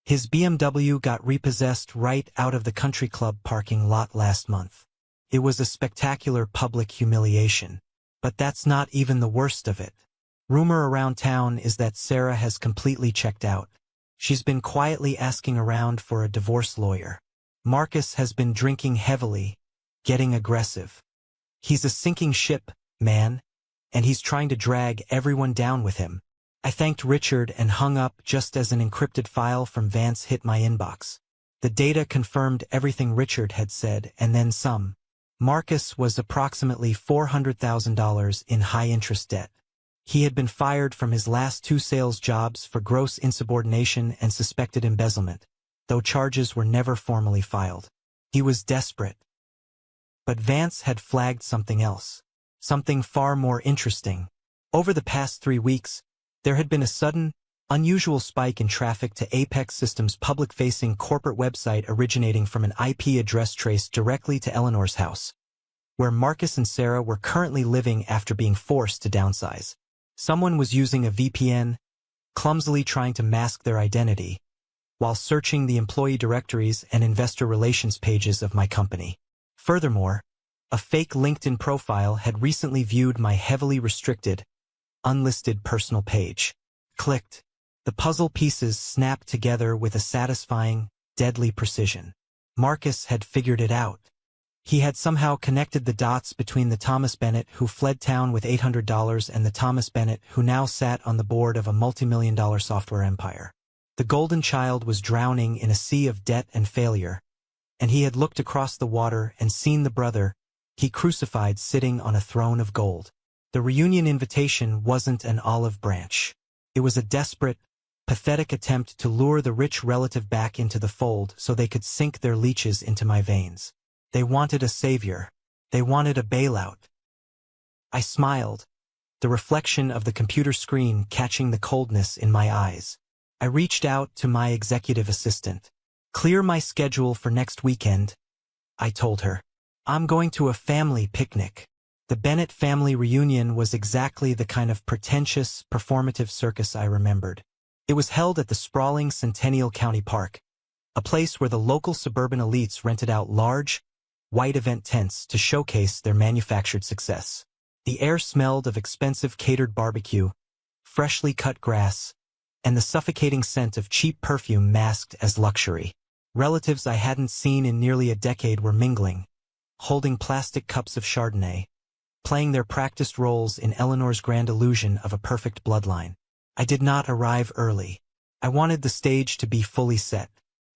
His BMW got repossessed right out of the country club parking lot last month. It was a spectacular public humiliation. But that's not even the worst of it. Rumor around town is that Sarah has completely checked out. She's been quietly asking around for a divorce lawyer. Marcus has been drinking heavily, getting aggressive. He's a sinking ship, man, and he's trying to drag everyone down with him. I thanked Richard and hung up just as an encrypted file from Vance hit my inbox. The data confirmed everything Richard had said and then some. Marcus was approximately $400,000 in high-interest debt. He had been fired from his last 2 sales jobs for gross insubordination and suspected embezzlement, though charges were never formally filed. He was desperate. But Vance had flagged something else, something far more interesting. Over the past 3 weeks, there had been a sudden, unusual spike in traffic to Apex Systems' public-facing corporate website originating from an IP address traced directly to Eleanor's house, where Marcus and Sarah were currently living after being forced to downsize. Someone was using a VPN, clumsily trying to mask their identity, while searching the employee directories and investor relations pages of my company. Furthermore, a fake LinkedIn profile had recently viewed my heavily restricted, unlisted personal page. Clicked. The puzzle pieces snapped together with a satisfying, deadly precision. Marcus had figured it out. He had somehow connected the dots between the Thomas Bennett who fled town with $800 and the Thomas Bennett who now sat on the board of a multi-million-dollar software empire. The golden child was drowning in a sea of debt and failure, and he had looked across the water and seen the brother he crucified sitting on a throne of gold. The reunion invitation wasn't an olive branch. It was a desperate, pathetic attempt to lure the rich relative back into the fold so they could sink their leeches into my veins. They wanted a savior. They wanted a bailout. I smiled, the reflection of the computer screen catching the coldness in my eyes. I reached out to my executive assistant. "Clear my schedule for next weekend," I told her. "I'm going to a family picnic." The Bennett family reunion was exactly the kind of pretentious, performative circus I remembered. It was held at the sprawling Centennial County Park, a place where the local suburban elites rented out large, white event tents to showcase their manufactured success. The air smelled of expensive catered barbecue, freshly cut grass, and the suffocating scent of cheap perfume masked as luxury. Relatives I hadn't seen in nearly a decade were mingling, holding plastic cups of Chardonnay, playing their practiced roles in Eleanor's grand illusion of a perfect bloodline. I did not arrive early. I wanted the stage to be fully set.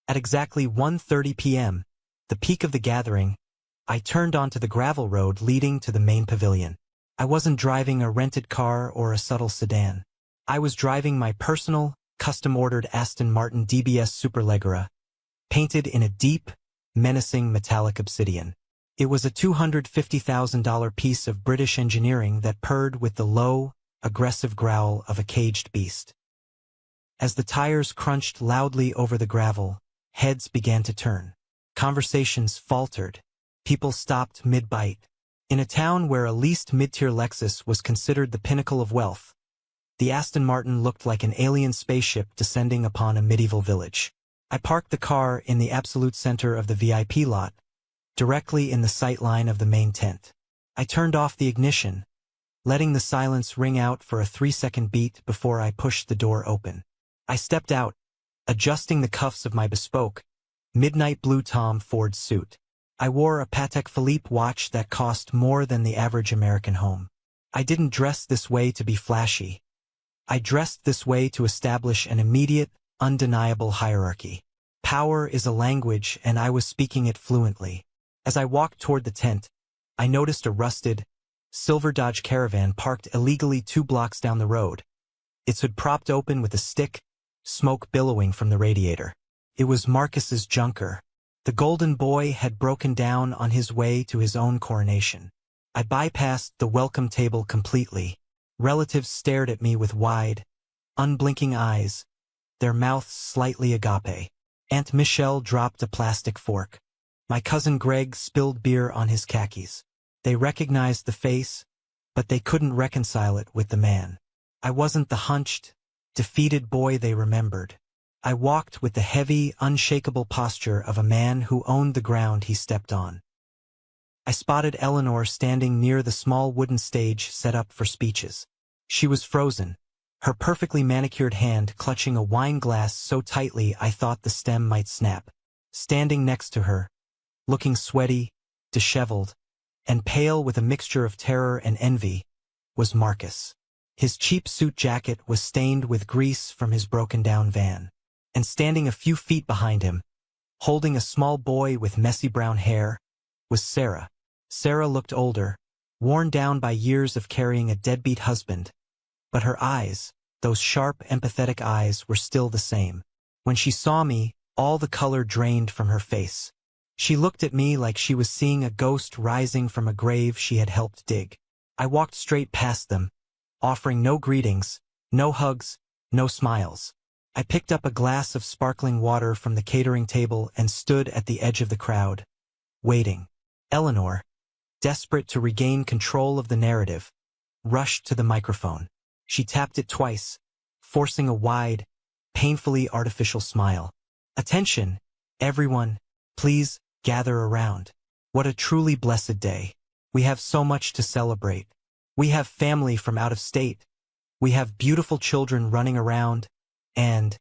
At exactly 1:30 p.m., the peak of the gathering, I turned onto the gravel road leading to the main pavilion. I wasn't driving a rented car or a subtle sedan. I was driving my personal, custom-ordered Aston Martin DBS Superleggera, painted in a deep, menacing metallic obsidian. It was a $250,000 piece of British engineering that purred with the low, aggressive growl of a caged beast. As the tires crunched loudly over the gravel, heads began to turn. Conversations faltered. People stopped mid-bite. In a town where a leased mid-tier Lexus was considered the pinnacle of wealth, the Aston Martin looked like an alien spaceship descending upon a medieval village. I parked the car in the absolute center of the VIP lot, directly in the sight line of the main tent. I turned off the ignition, letting the silence ring out for a 3-second beat before I pushed the door open. I stepped out, adjusting the cuffs of my bespoke, midnight blue Tom Ford suit. I wore a Patek Philippe watch that cost more than the average American home. I didn't dress this way to be flashy. I dressed this way to establish an immediate, undeniable hierarchy. Power is a language, and I was speaking it fluently. As I walked toward the tent, I noticed a rusted, silver Dodge Caravan parked illegally 2 blocks down the road, its hood propped open with a stick, smoke billowing from the radiator. It was Marcus's junker. The golden boy had broken down on his way to his own coronation. I bypassed the welcome table completely. Relatives stared at me with wide, unblinking eyes, their mouths slightly agape. Aunt Michelle dropped a plastic fork. My cousin Greg spilled beer on his khakis. They recognized the face, but they couldn't reconcile it with the man. I wasn't the hunched, defeated boy they remembered. I walked with the heavy, unshakable posture of a man who owned the ground he stepped on. I spotted Eleanor standing near the small wooden stage set up for speeches. She was frozen, her perfectly manicured hand clutching a wine glass so tightly I thought the stem might snap. Standing next to her, looking sweaty, disheveled, and pale with a mixture of terror and envy, was Marcus. His cheap suit jacket was stained with grease from his broken-down van. And standing a few feet behind him, holding a small boy with messy brown hair, was Sarah. Sarah looked older, worn down by years of carrying a deadbeat husband, but her eyes, those sharp, empathetic eyes, were still the same. When she saw me, all the color drained from her face. She looked at me like she was seeing a ghost rising from a grave she had helped dig. I walked straight past them, offering no greetings, no hugs, no smiles. I picked up a glass of sparkling water from the catering table and stood at the edge of the crowd, waiting. Eleanor, desperate to regain control of the narrative, rushed to the microphone. She tapped it twice, forcing a wide, painfully artificial smile. Attention, everyone, please gather around. What a truly blessed day. We have so much to celebrate. We have family from out of state. We have beautiful children running around, and...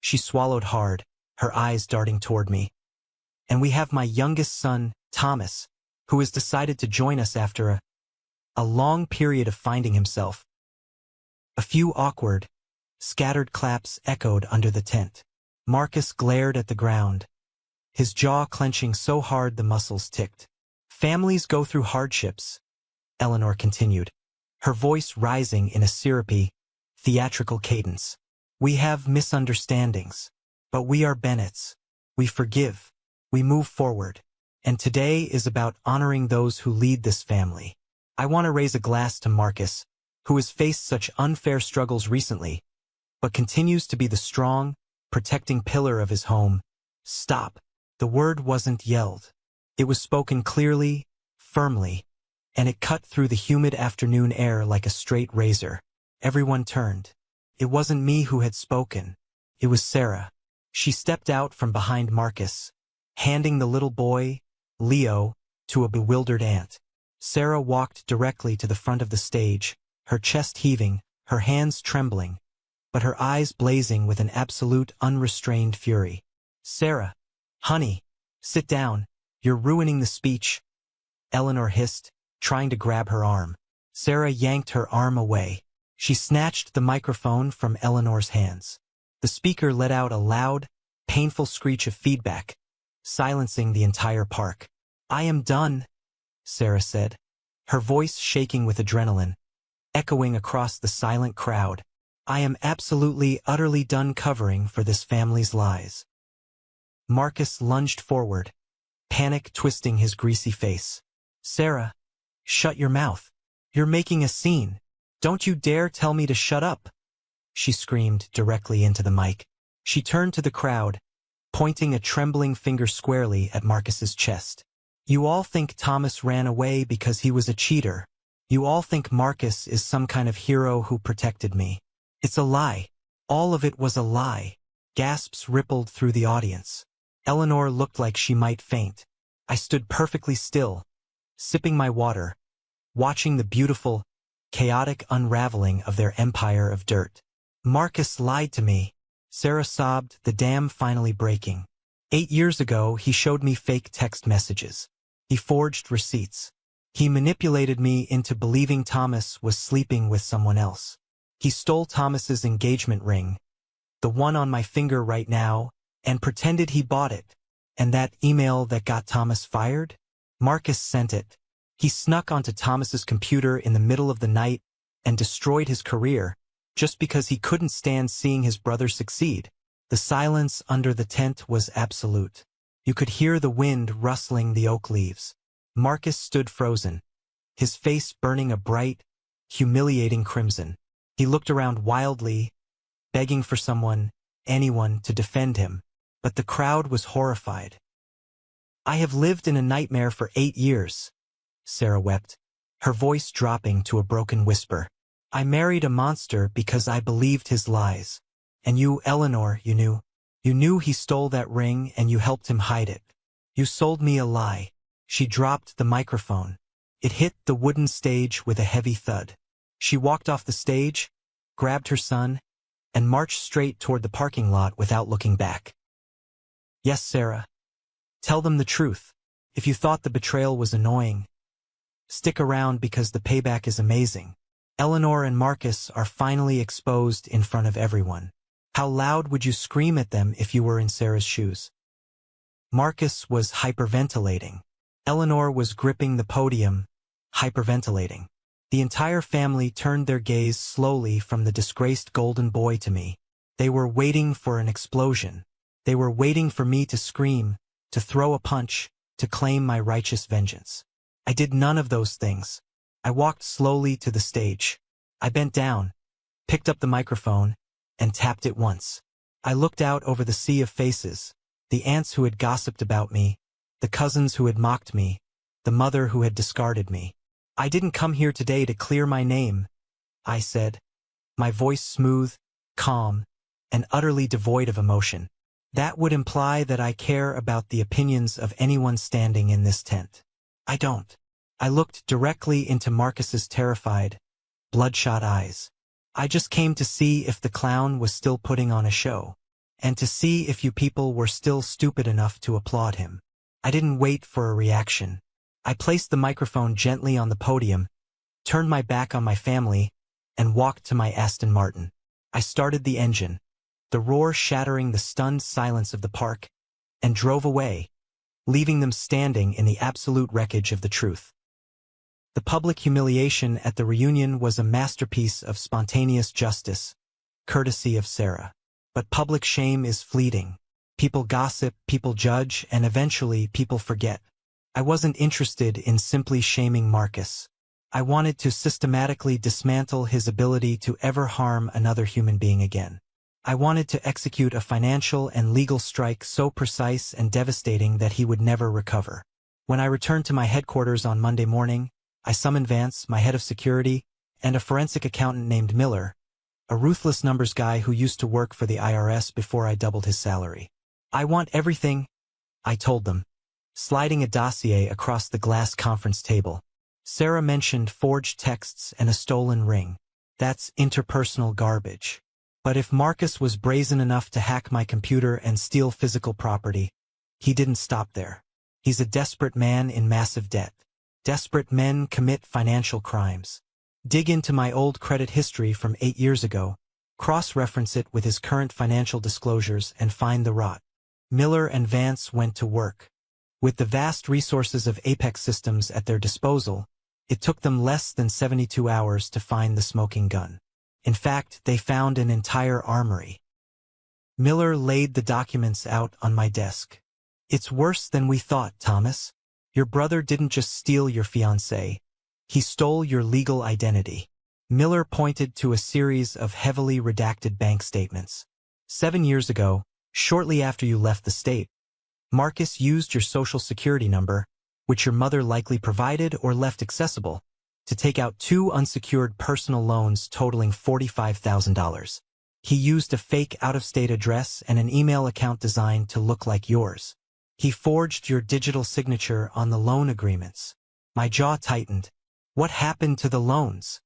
She swallowed hard, her eyes darting toward me. And we have my youngest son, Thomas, who has decided to join us after a long period of finding himself. A few awkward, scattered claps echoed under the tent. Marcus glared at the ground, his jaw clenching so hard the muscles ticked. Families go through hardships, Eleanor continued, her voice rising in a syrupy, theatrical cadence. We have misunderstandings, but we are Bennetts. We forgive, we move forward. And today is about honoring those who lead this family. I want to raise a glass to Marcus, who has faced such unfair struggles recently, but continues to be the strong, protecting pillar of his home. Stop. The word wasn't yelled. It was spoken clearly, firmly, and it cut through the humid afternoon air like a straight razor. Everyone turned. It wasn't me who had spoken. It was Sarah. She stepped out from behind Marcus, handing the little boy, Leo, to a bewildered aunt. Sarah walked directly to the front of the stage, her chest heaving, her hands trembling, but her eyes blazing with an absolute unrestrained fury. Sarah, honey, sit down, you're ruining the speech, Eleanor hissed, trying to grab her arm. Sarah yanked her arm away. She snatched the microphone from Eleanor's hands. The speaker let out a loud, painful screech of feedback, silencing the entire park. I am done, Sarah said, her voice shaking with adrenaline, echoing across the silent crowd. I am absolutely, utterly done covering for this family's lies. Marcus lunged forward, panic twisting his greasy face. Sarah, shut your mouth. You're making a scene. Don't you dare tell me to shut up, she screamed directly into the mic. She turned to the crowd, pointing a trembling finger squarely at Marcus's chest. You all think Thomas ran away because he was a cheater. You all think Marcus is some kind of hero who protected me. It's a lie. All of it was a lie. Gasps rippled through the audience. Eleanor looked like she might faint. I stood perfectly still, sipping my water, watching the beautiful, chaotic unraveling of their empire of dirt. Marcus lied to me, Sarah sobbed, the dam finally breaking. 8 years ago, he showed me fake text messages. He forged receipts. He manipulated me into believing Thomas was sleeping with someone else. He stole Thomas's engagement ring, the one on my finger right now, and pretended he bought it. And that email that got Thomas fired? Marcus sent it. He snuck onto Thomas's computer in the middle of the night and destroyed his career, just because he couldn't stand seeing his brother succeed. The silence under the tent was absolute. You could hear the wind rustling the oak leaves. Marcus stood frozen, his face burning a bright, humiliating crimson. He looked around wildly, begging for someone, anyone, to defend him, but the crowd was horrified. I have lived in a nightmare for 8 years, Sarah wept, her voice dropping to a broken whisper. I married a monster because I believed his lies. And you, Eleanor, you knew. You knew he stole that ring and you helped him hide it. You sold me a lie. She dropped the microphone. It hit the wooden stage with a heavy thud. She walked off the stage, grabbed her son, and marched straight toward the parking lot without looking back. Yes, Sarah. Tell them the truth. If you thought the betrayal was annoying, stick around because the payback is amazing. Eleanor and Marcus are finally exposed in front of everyone. How loud would you scream at them if you were in Sarah's shoes? Marcus was hyperventilating. Eleanor was gripping the podium, hyperventilating. The entire family turned their gaze slowly from the disgraced golden boy to me. They were waiting for an explosion. They were waiting for me to scream, to throw a punch, to claim my righteous vengeance. I did none of those things. I walked slowly to the stage. I bent down, picked up the microphone, and tapped it once. I looked out over the sea of faces, the aunts who had gossiped about me, the cousins who had mocked me, the mother who had discarded me. I didn't come here today to clear my name, I said, my voice smooth, calm, and utterly devoid of emotion. That would imply that I care about the opinions of anyone standing in this tent. I don't. I looked directly into Marcus's terrified, bloodshot eyes. I just came to see if the clown was still putting on a show, and to see if you people were still stupid enough to applaud him. I didn't wait for a reaction. I placed the microphone gently on the podium, turned my back on my family, and walked to my Aston Martin. I started the engine, the roar shattering the stunned silence of the park, and drove away, leaving them standing in the absolute wreckage of the truth. The public humiliation at the reunion was a masterpiece of spontaneous justice, courtesy of Sarah. But public shame is fleeting. People gossip, people judge, and eventually people forget. I wasn't interested in simply shaming Marcus. I wanted to systematically dismantle his ability to ever harm another human being again. I wanted to execute a financial and legal strike so precise and devastating that he would never recover. When I returned to my headquarters on Monday morning, I summoned Vance, my head of security, and a forensic accountant named Miller, a ruthless numbers guy who used to work for the IRS before I doubled his salary. I want everything, I told them, sliding a dossier across the glass conference table. Sarah mentioned forged texts and a stolen ring. That's interpersonal garbage. But if Marcus was brazen enough to hack my computer and steal physical property, he didn't stop there. He's a desperate man in massive debt. Desperate men commit financial crimes. Dig into my old credit history from 8 years ago, cross-reference it with his current financial disclosures, and find the rot. Miller and Vance went to work. With the vast resources of Apex Systems at their disposal, it took them less than 72 hours to find the smoking gun. In fact, they found an entire armory. Miller laid the documents out on my desk. It's worse than we thought, Thomas. Your brother didn't just steal your fiancée. He stole your legal identity. Miller pointed to a series of heavily redacted bank statements. 7 years ago, shortly after you left the state, Marcus used your social security number, which your mother likely provided or left accessible, to take out 2 unsecured personal loans totaling $45,000. He used a fake out-of-state address and an email account designed to look like yours. He forged your digital signature on the loan agreements. My jaw tightened. What happened to the loans?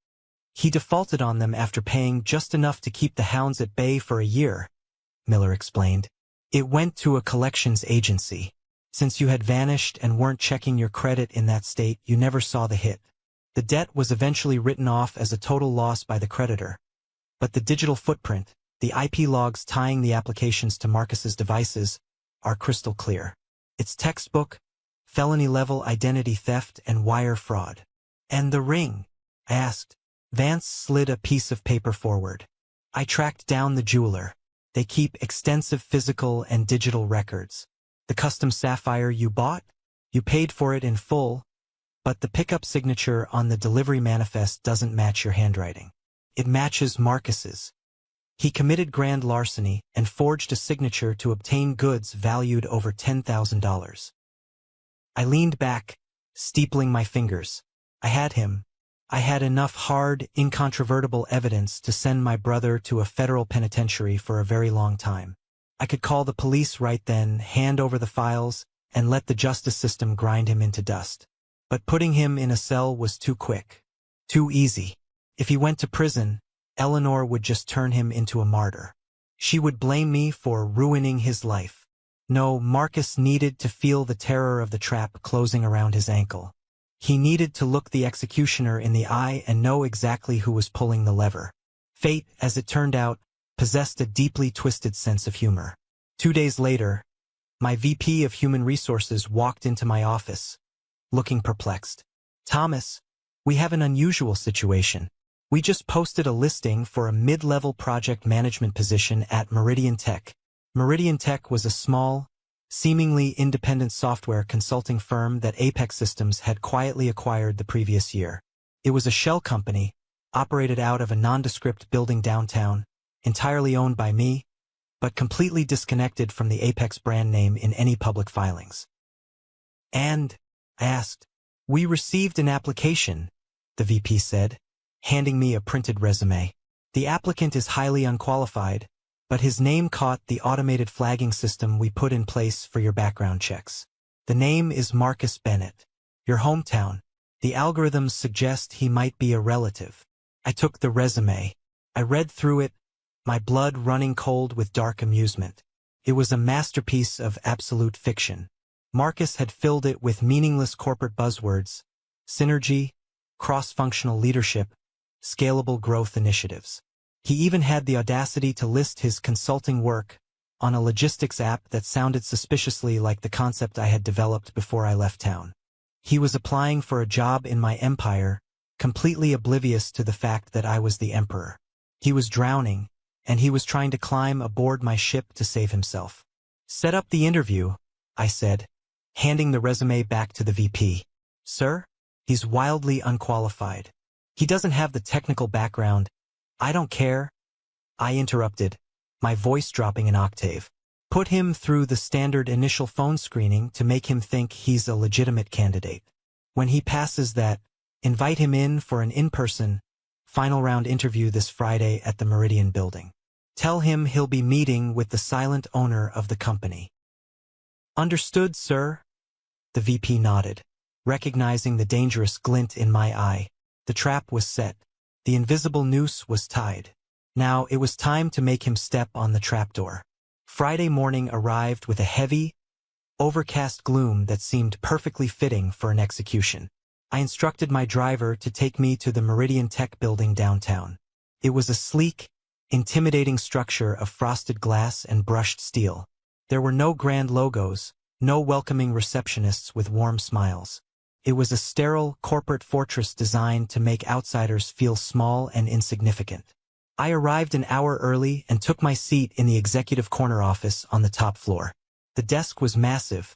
He defaulted on them after paying just enough to keep the hounds at bay for a year, Miller explained. It went to a collections agency. Since you had vanished and weren't checking your credit in that state, you never saw the hit. The debt was eventually written off as a total loss by the creditor. But the digital footprint, the IP logs tying the applications to Marcus's devices, are crystal clear. It's textbook, felony-level identity theft and wire fraud. And the ring? I asked. Vance slid a piece of paper forward. I tracked down the jeweler. They keep extensive physical and digital records. The custom sapphire you bought? You paid for it in full, but the pickup signature on the delivery manifest doesn't match your handwriting. It matches Marcus's. He committed grand larceny and forged a signature to obtain goods valued over $10,000. I leaned back, steepling my fingers. I had him, I had enough hard, incontrovertible evidence to send my brother to a federal penitentiary for a very long time. I could call the police right then, hand over the files, and let the justice system grind him into dust. But putting him in a cell was too quick. Too easy. If he went to prison, Eleanor would just turn him into a martyr. She would blame me for ruining his life. No, Marcus needed to feel the terror of the trap closing around his ankle. He needed to look the executioner in the eye and know exactly who was pulling the lever. Fate, as it turned out, possessed a deeply twisted sense of humor. 2 days later, my VP of Human Resources walked into my office, looking perplexed. "Thomas, we have an unusual situation. We just posted a listing for a mid-level project management position at Meridian Tech." Meridian Tech was a small, seemingly independent software consulting firm that Apex Systems had quietly acquired the previous year. It was a shell company, operated out of a nondescript building downtown, entirely owned by me, but completely disconnected from the Apex brand name in any public filings. "And," I asked. "We received an application," the VP said, handing me a printed resume. "The applicant is highly unqualified, but his name caught the automated flagging system we put in place for your background checks. The name is Marcus Bennett. Your hometown. The algorithms suggest he might be a relative." I took the resume. I read through it, my blood running cold with dark amusement. It was a masterpiece of absolute fiction. Marcus had filled it with meaningless corporate buzzwords: synergy, cross-functional leadership, scalable growth initiatives. He even had the audacity to list his consulting work on a logistics app that sounded suspiciously like the concept I had developed before I left town. He was applying for a job in my empire, completely oblivious to the fact that I was the emperor. He was drowning, and he was trying to climb aboard my ship to save himself. "Set up the interview," I said, handing the resume back to the VP. "Sir? He's wildly unqualified. He doesn't have the technical background." "I don't care," I interrupted, my voice dropping an octave. "Put him through the standard initial phone screening to make him think he's a legitimate candidate. When he passes that, invite him in for an in-person, final round interview this Friday at the Meridian building. Tell him he'll be meeting with the silent owner of the company." "Understood, sir." The VP nodded, recognizing the dangerous glint in my eye. The trap was set. The invisible noose was tied. Now it was time to make him step on the trapdoor. Friday morning arrived with a heavy, overcast gloom that seemed perfectly fitting for an execution. I instructed my driver to take me to the Meridian Tech building downtown. It was a sleek, intimidating structure of frosted glass and brushed steel. There were no grand logos, no welcoming receptionists with warm smiles. It was a sterile, corporate fortress designed to make outsiders feel small and insignificant. I arrived an hour early and took my seat in the executive corner office on the top floor. The desk was massive,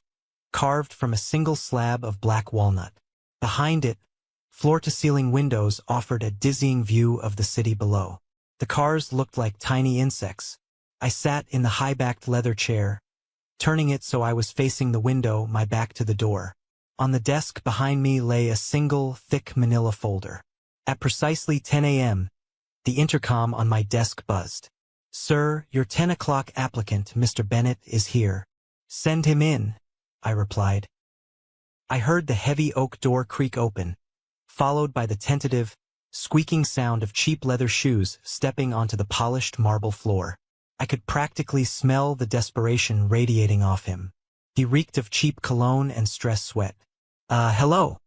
carved from a single slab of black walnut. Behind it, floor-to-ceiling windows offered a dizzying view of the city below. The cars looked like tiny insects. I sat in the high-backed leather chair, turning it so I was facing the window, my back to the door. On the desk behind me lay a single, thick manila folder. At precisely 10 a.m., the intercom on my desk buzzed. "Sir, your 10 o'clock applicant, Mr. Bennett, is here. Send him in," I replied. I heard the heavy oak door creak open, followed by the tentative, squeaking sound of cheap leather shoes stepping onto the polished marble floor. I could practically smell the desperation radiating off him. He reeked of cheap cologne and stress sweat. Hello."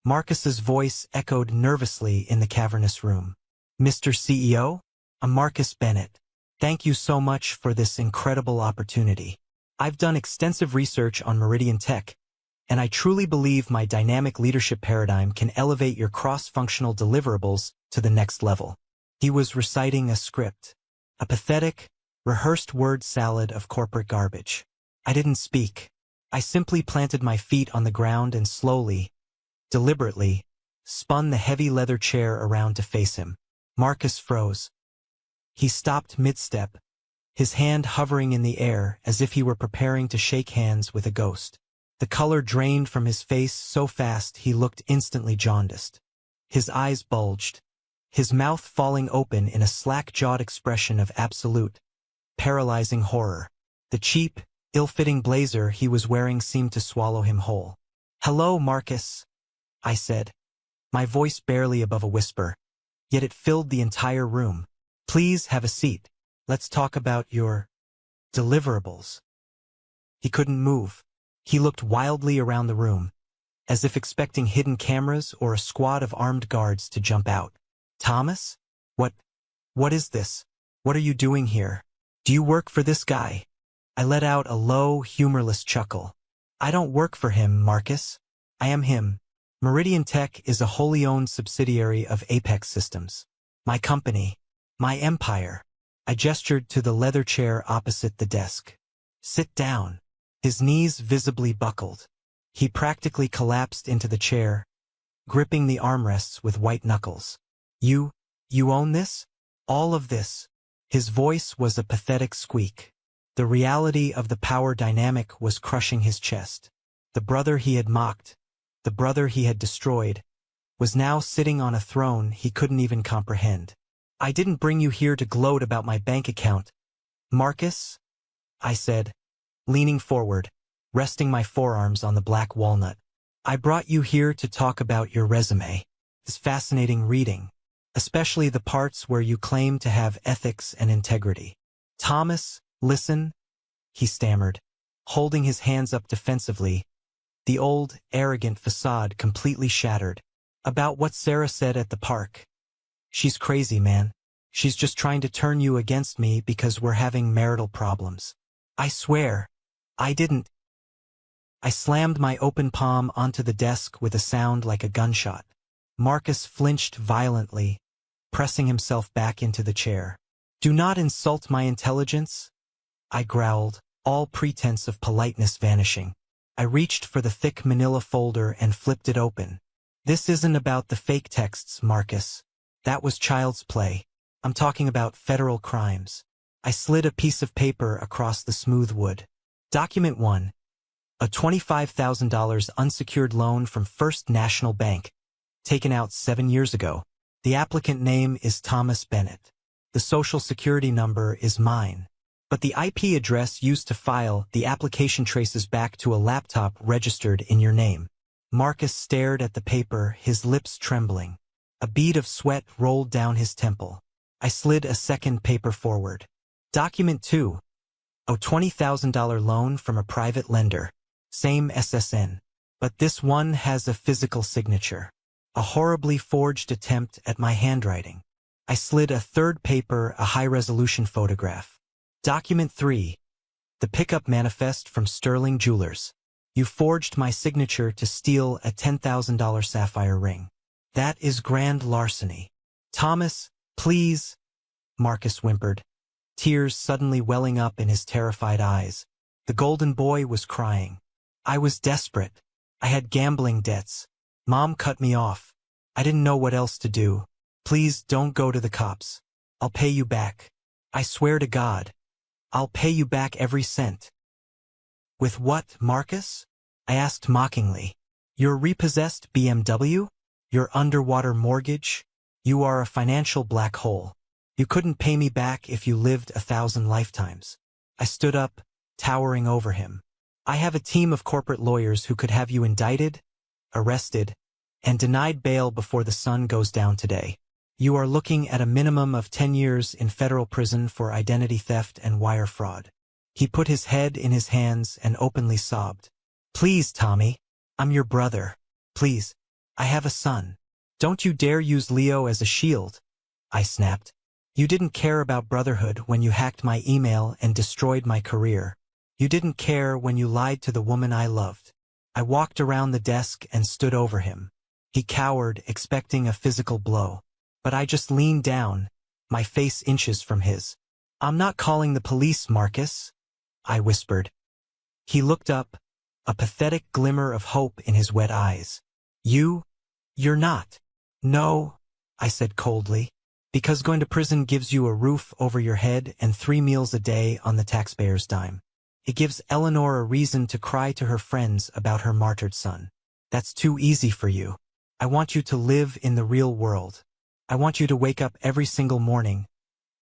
Marcus's voice echoed nervously in the cavernous room. "Mr. CEO? I'm Marcus Bennett. Thank you so much for this incredible opportunity. I've done extensive research on Meridian Tech, and I truly believe my dynamic leadership paradigm can elevate your cross-functional deliverables to the next level." He was reciting a script, a pathetic, rehearsed word salad of corporate garbage. I didn't speak. I simply planted my feet on the ground and slowly, deliberately, spun the heavy leather chair around to face him. Marcus froze. He stopped mid-step, his hand hovering in the air as if he were preparing to shake hands with a ghost. The color drained from his face so fast he looked instantly jaundiced. His eyes bulged, his mouth falling open in a slack-jawed expression of absolute, paralyzing horror. The cheap, ill-fitting blazer he was wearing seemed to swallow him whole. "Hello, Marcus," I said, my voice barely above a whisper, yet it filled the entire room. "Please have a seat. Let's talk about your deliverables." He couldn't move. He looked wildly around the room, as if expecting hidden cameras or a squad of armed guards to jump out. "Thomas? What is this? What are you doing here? Do you work for this guy?" I let out a low, humorless chuckle. "I don't work for him, Marcus. I am him. Meridian Tech is a wholly owned subsidiary of Apex Systems. My company. My empire." I gestured to the leather chair opposite the desk. "Sit down." His knees visibly buckled. He practically collapsed into the chair, gripping the armrests with white knuckles. You own this? All of this?" His voice was a pathetic squeak. The reality of the power dynamic was crushing his chest. The brother he had mocked, the brother he had destroyed, was now sitting on a throne he couldn't even comprehend. "I didn't bring you here to gloat about my bank account, Marcus," I said, leaning forward, resting my forearms on the black walnut. "I brought you here to talk about your resume. It's fascinating reading, especially the parts where you claim to have ethics and integrity." "Thomas, listen," he stammered, holding his hands up defensively, the old, arrogant facade completely shattered. "About what Sarah said at the park. She's crazy, man. She's just trying to turn you against me because we're having marital problems. I swear, I didn't." I slammed my open palm onto the desk with a sound like a gunshot. Marcus flinched violently, pressing himself back into the chair. "Do not insult my intelligence," I growled, all pretense of politeness vanishing. I reached for the thick manila folder and flipped it open. "This isn't about the fake texts, Marcus. That was child's play. I'm talking about federal crimes." I slid a piece of paper across the smooth wood. "Document 1. A $25,000 unsecured loan from First National Bank, taken out 7 years ago. The applicant name is Thomas Bennett. The social security number is mine. But the IP address used to file the application traces back to a laptop registered in your name." Marcus stared at the paper, his lips trembling. A bead of sweat rolled down his temple. I slid a second paper forward. "Document 2. A $20,000 loan from a private lender. Same SSN. But this one has a physical signature. A horribly forged attempt at my handwriting." I slid a third paper, a high-resolution photograph. "Document 3. The pickup manifest from Sterling Jewelers. You forged my signature to steal a $10,000 sapphire ring. That is grand larceny." "Thomas, please," Marcus whimpered, tears suddenly welling up in his terrified eyes. The golden boy was crying. "I was desperate. I had gambling debts. Mom cut me off. I didn't know what else to do. Please don't go to the cops. I'll pay you back. I swear to God. I'll pay you back every cent." "With what, Marcus?" I asked mockingly. "Your repossessed BMW? Your underwater mortgage? You are a financial black hole. You couldn't pay me back if you lived 1,000 lifetimes." I stood up, towering over him. "I have a team of corporate lawyers who could have you indicted, arrested, and denied bail before the sun goes down today. You are looking at a minimum of 10 years in federal prison for identity theft and wire fraud." He put his head in his hands and openly sobbed. "Please, Tommy. I'm your brother. Please. I have a son. Don't you dare use Leo as a shield," I snapped. "You didn't care about brotherhood when you hacked my email and destroyed my career. You didn't care when you lied to the woman I loved." I walked around the desk and stood over him. He cowered, expecting a physical blow. But I just leaned down, my face inches from his. "I'm not calling the police, Marcus," I whispered. He looked up, a pathetic glimmer of hope in his wet eyes. You're not." "No," I said coldly, "because going to prison gives you a roof over your head and 3 meals a day on the taxpayer's dime. It gives Eleanor a reason to cry to her friends about her martyred son. That's too easy for you." I want you to live in the real world. I want you to wake up every single morning,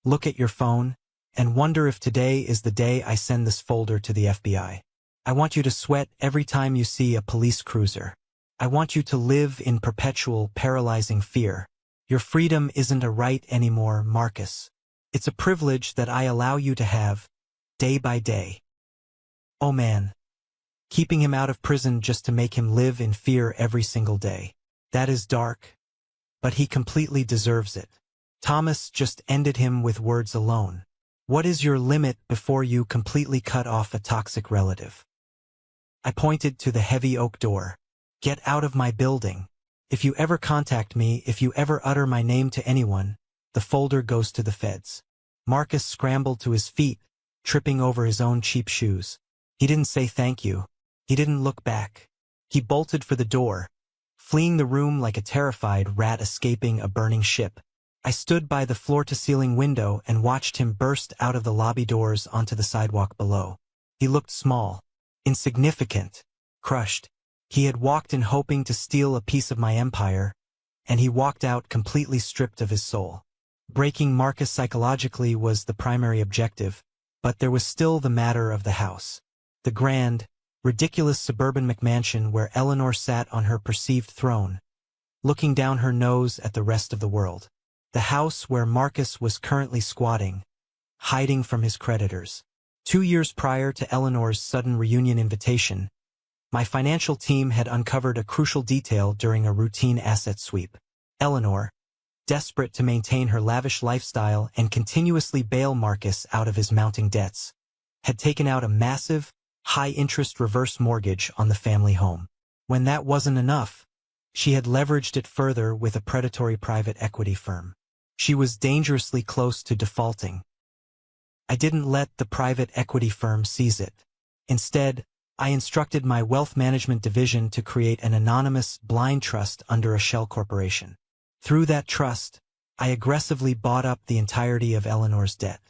look at your phone, and wonder if today is the day I send this folder to the FBI. I want you to sweat every time you see a police cruiser. I want you to live in perpetual, paralyzing fear. Your freedom isn't a right anymore, Marcus. It's a privilege that I allow you to have, day by day. Oh man. Keeping him out of prison just to make him live in fear every single day. That is dark. But he completely deserves it. Thomas just ended him with words alone. What is your limit before you completely cut off a toxic relative? I pointed to the heavy oak door. Get out of my building. If you ever contact me, if you ever utter my name to anyone, the folder goes to the feds. Marcus scrambled to his feet, tripping over his own cheap shoes. He didn't say thank you. He didn't look back. He bolted for the door, fleeing the room like a terrified rat escaping a burning ship. I stood by the floor-to-ceiling window and watched him burst out of the lobby doors onto the sidewalk below. He looked small, insignificant, crushed. He had walked in hoping to steal a piece of my empire, and he walked out completely stripped of his soul. Breaking Marcus psychologically was the primary objective, but there was still the matter of the house. The grand, ridiculous suburban McMansion where Eleanor sat on her perceived throne, looking down her nose at the rest of the world. The house where Marcus was currently squatting, hiding from his creditors. 2 years prior to Eleanor's sudden reunion invitation, my financial team had uncovered a crucial detail during a routine asset sweep. Eleanor, desperate to maintain her lavish lifestyle and continuously bail Marcus out of his mounting debts, had taken out a massive, high-interest reverse mortgage on the family home. When that wasn't enough, she had leveraged it further with a predatory private equity firm. She was dangerously close to defaulting. I didn't let the private equity firm seize it. Instead, I instructed my wealth management division to create an anonymous, blind trust under a shell corporation. Through that trust, I aggressively bought up the entirety of Eleanor's debt.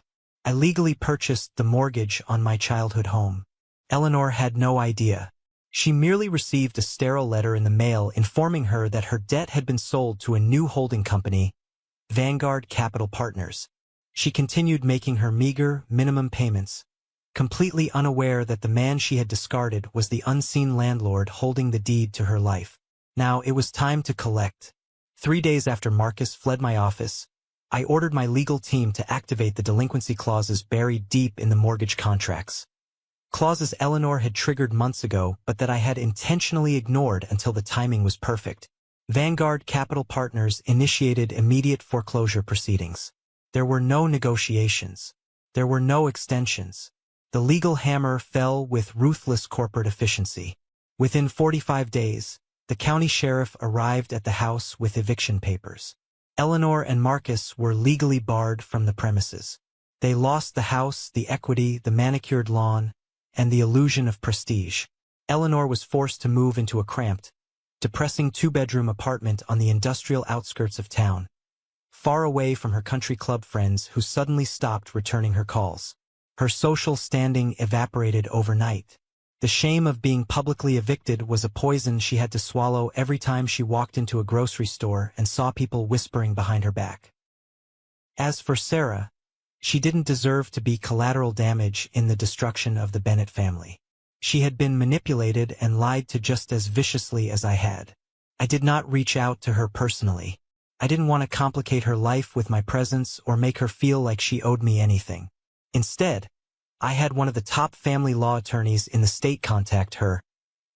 I legally purchased the mortgage on my childhood home. Eleanor had no idea. She merely received a sterile letter in the mail informing her that her debt had been sold to a new holding company, Vanguard Capital Partners. She continued making her meager, minimum payments, completely unaware that the man she had discarded was the unseen landlord holding the deed to her life. Now it was time to collect. 3 days after Marcus fled my office, I ordered my legal team to activate the delinquency clauses buried deep in the mortgage contracts. Clauses Eleanor had triggered months ago, but that I had intentionally ignored until the timing was perfect. Vanguard Capital Partners initiated immediate foreclosure proceedings. There were no negotiations. There were no extensions. The legal hammer fell with ruthless corporate efficiency. Within 45 days, the county sheriff arrived at the house with eviction papers. Eleanor and Marcus were legally barred from the premises. They lost the house, the equity, the manicured lawn, and the illusion of prestige. Eleanor was forced to move into a cramped, depressing 2-bedroom apartment on the industrial outskirts of town, far away from her country club friends who suddenly stopped returning her calls. Her social standing evaporated overnight. The shame of being publicly evicted was a poison she had to swallow every time she walked into a grocery store and saw people whispering behind her back. As for Sarah, she didn't deserve to be collateral damage in the destruction of the Bennett family. She had been manipulated and lied to just as viciously as I had. I did not reach out to her personally. I didn't want to complicate her life with my presence or make her feel like she owed me anything. Instead, I had one of the top family law attorneys in the state contact her,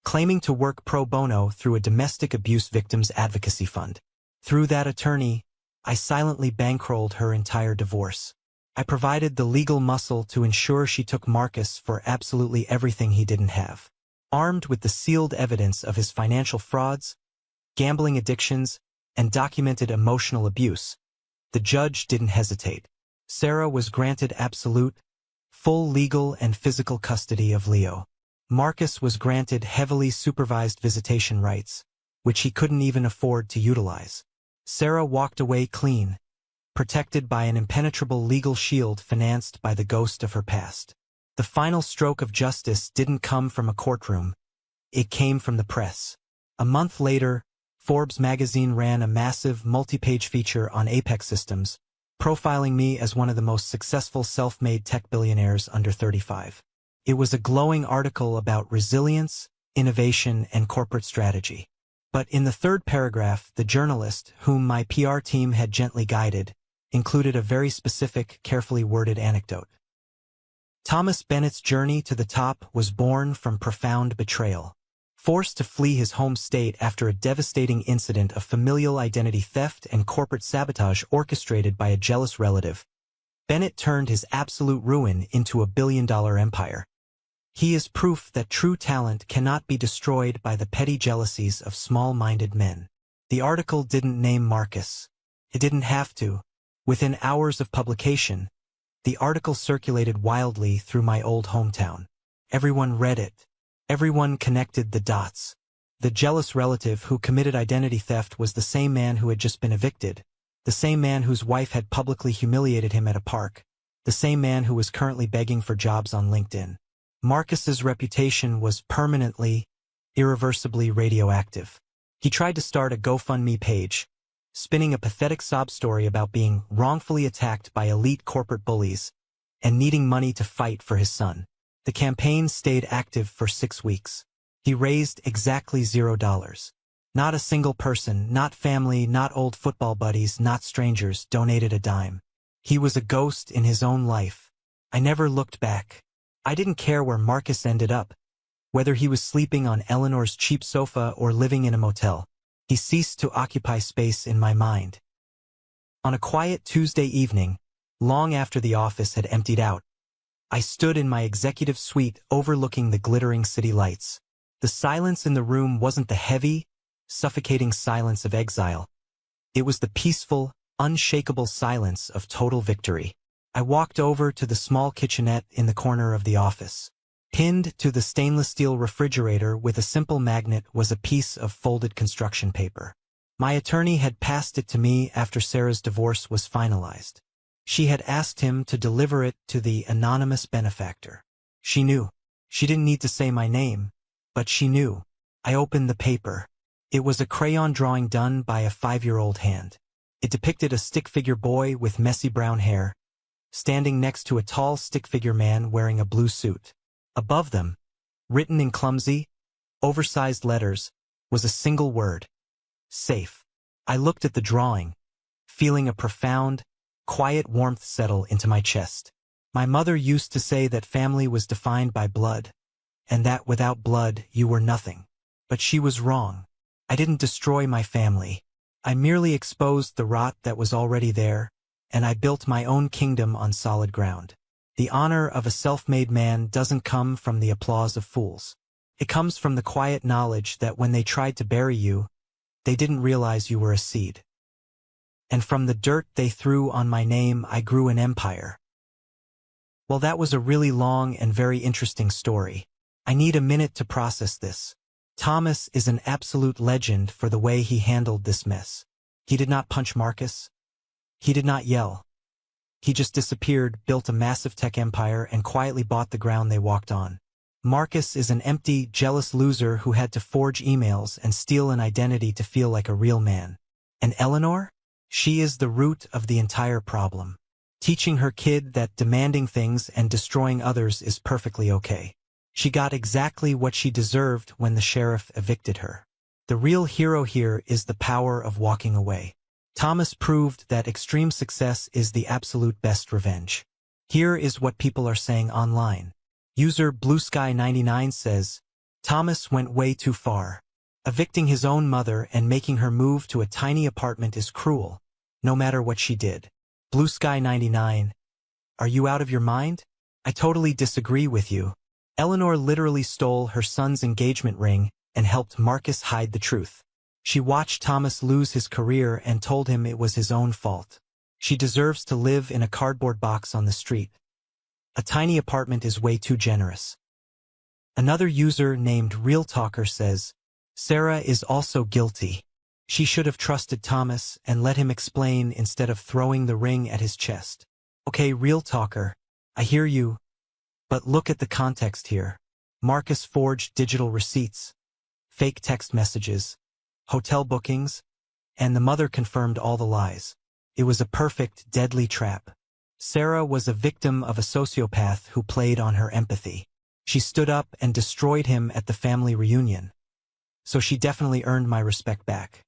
claiming to work pro bono through a domestic abuse victims advocacy fund. Through that attorney, I silently bankrolled her entire divorce. I provided the legal muscle to ensure she took Marcus for absolutely everything he didn't have. Armed with the sealed evidence of his financial frauds, gambling addictions, and documented emotional abuse, the judge didn't hesitate. Sarah was granted absolute, full legal and physical custody of Leo. Marcus was granted heavily supervised visitation rights, which he couldn't even afford to utilize. Sarah walked away clean, protected by an impenetrable legal shield financed by the ghost of her past. The final stroke of justice didn't come from a courtroom. It came from the press. A month later, Forbes magazine ran a massive multi-page feature on Apex Systems, profiling me as one of the most successful self-made tech billionaires under 35. It was a glowing article about resilience, innovation, and corporate strategy. But in the third paragraph, the journalist, whom my PR team had gently guided, included a very specific, carefully worded anecdote. Thomas Bennett's journey to the top was born from profound betrayal. Forced to flee his home state after a devastating incident of familial identity theft and corporate sabotage orchestrated by a jealous relative, Bennett turned his absolute ruin into a billion-dollar empire. He is proof that true talent cannot be destroyed by the petty jealousies of small-minded men. The article didn't name Marcus. It didn't have to. Within hours of publication, the article circulated wildly through my old hometown. Everyone read it. Everyone connected the dots. The jealous relative who committed identity theft was the same man who had just been evicted, the same man whose wife had publicly humiliated him at a park, the same man who was currently begging for jobs on LinkedIn. Marcus's reputation was permanently, irreversibly radioactive. He tried to start a GoFundMe page, spinning a pathetic sob story about being wrongfully attacked by elite corporate bullies and needing money to fight for his son. The campaign stayed active for 6 weeks. He raised exactly $0. Not a single person, not family, not old football buddies, not strangers, donated a dime. He was a ghost in his own life. I never looked back. I didn't care where Marcus ended up, whether he was sleeping on Eleanor's cheap sofa or living in a motel. He ceased to occupy space in my mind. On a quiet Tuesday evening, long after the office had emptied out, I stood in my executive suite overlooking the glittering city lights. The silence in the room wasn't the heavy, suffocating silence of exile. It was the peaceful, unshakable silence of total victory. I walked over to the small kitchenette in the corner of the office. Pinned to the stainless steel refrigerator with a simple magnet was a piece of folded construction paper. My attorney had passed it to me after Sarah's divorce was finalized. She had asked him to deliver it to the anonymous benefactor. She knew. She didn't need to say my name, but she knew. I opened the paper. It was a crayon drawing done by a 5-year-old hand. It depicted a stick-figure boy with messy brown hair, standing next to a tall stick-figure man wearing a blue suit. Above them, written in clumsy, oversized letters, was a single word: safe. I looked at the drawing, feeling a profound, quiet warmth settle into my chest. My mother used to say that family was defined by blood, and that without blood you were nothing. But she was wrong. I didn't destroy my family. I merely exposed the rot that was already there, and I built my own kingdom on solid ground. The honor of a self-made man doesn't come from the applause of fools. It comes from the quiet knowledge that when they tried to bury you, they didn't realize you were a seed. And from the dirt they threw on my name, I grew an empire. Well, that was a really long and very interesting story. I need a minute to process this. Thomas is an absolute legend for the way he handled this mess. He did not punch Marcus. He did not yell. He just disappeared, built a massive tech empire, and quietly bought the ground they walked on. Marcus is an empty, jealous loser who had to forge emails and steal an identity to feel like a real man. And Eleanor? She is the root of the entire problem, teaching her kid that demanding things and destroying others is perfectly okay. She got exactly what she deserved when the sheriff evicted her. The real hero here is the power of walking away. Thomas proved that extreme success is the absolute best revenge. Here is what people are saying online. User BlueSky99 says, Thomas went way too far. Evicting his own mother and making her move to a tiny apartment is cruel, no matter what she did. BlueSky99, are you out of your mind? I totally disagree with you. Eleanor literally stole her son's engagement ring and helped Marcus hide the truth. She watched Thomas lose his career and told him it was his own fault. She deserves to live in a cardboard box on the street. A tiny apartment is way too generous. Another user named Real Talker says, Sarah is also guilty. She should have trusted Thomas and let him explain instead of throwing the ring at his chest. Okay, Real Talker, I hear you, but look at the context here. Marcus forged digital receipts, fake text messages, hotel bookings, and the mother confirmed all the lies. It was a perfect, deadly trap. Sarah was a victim of a sociopath who played on her empathy. She stood up and destroyed him at the family reunion. So she definitely earned my respect back.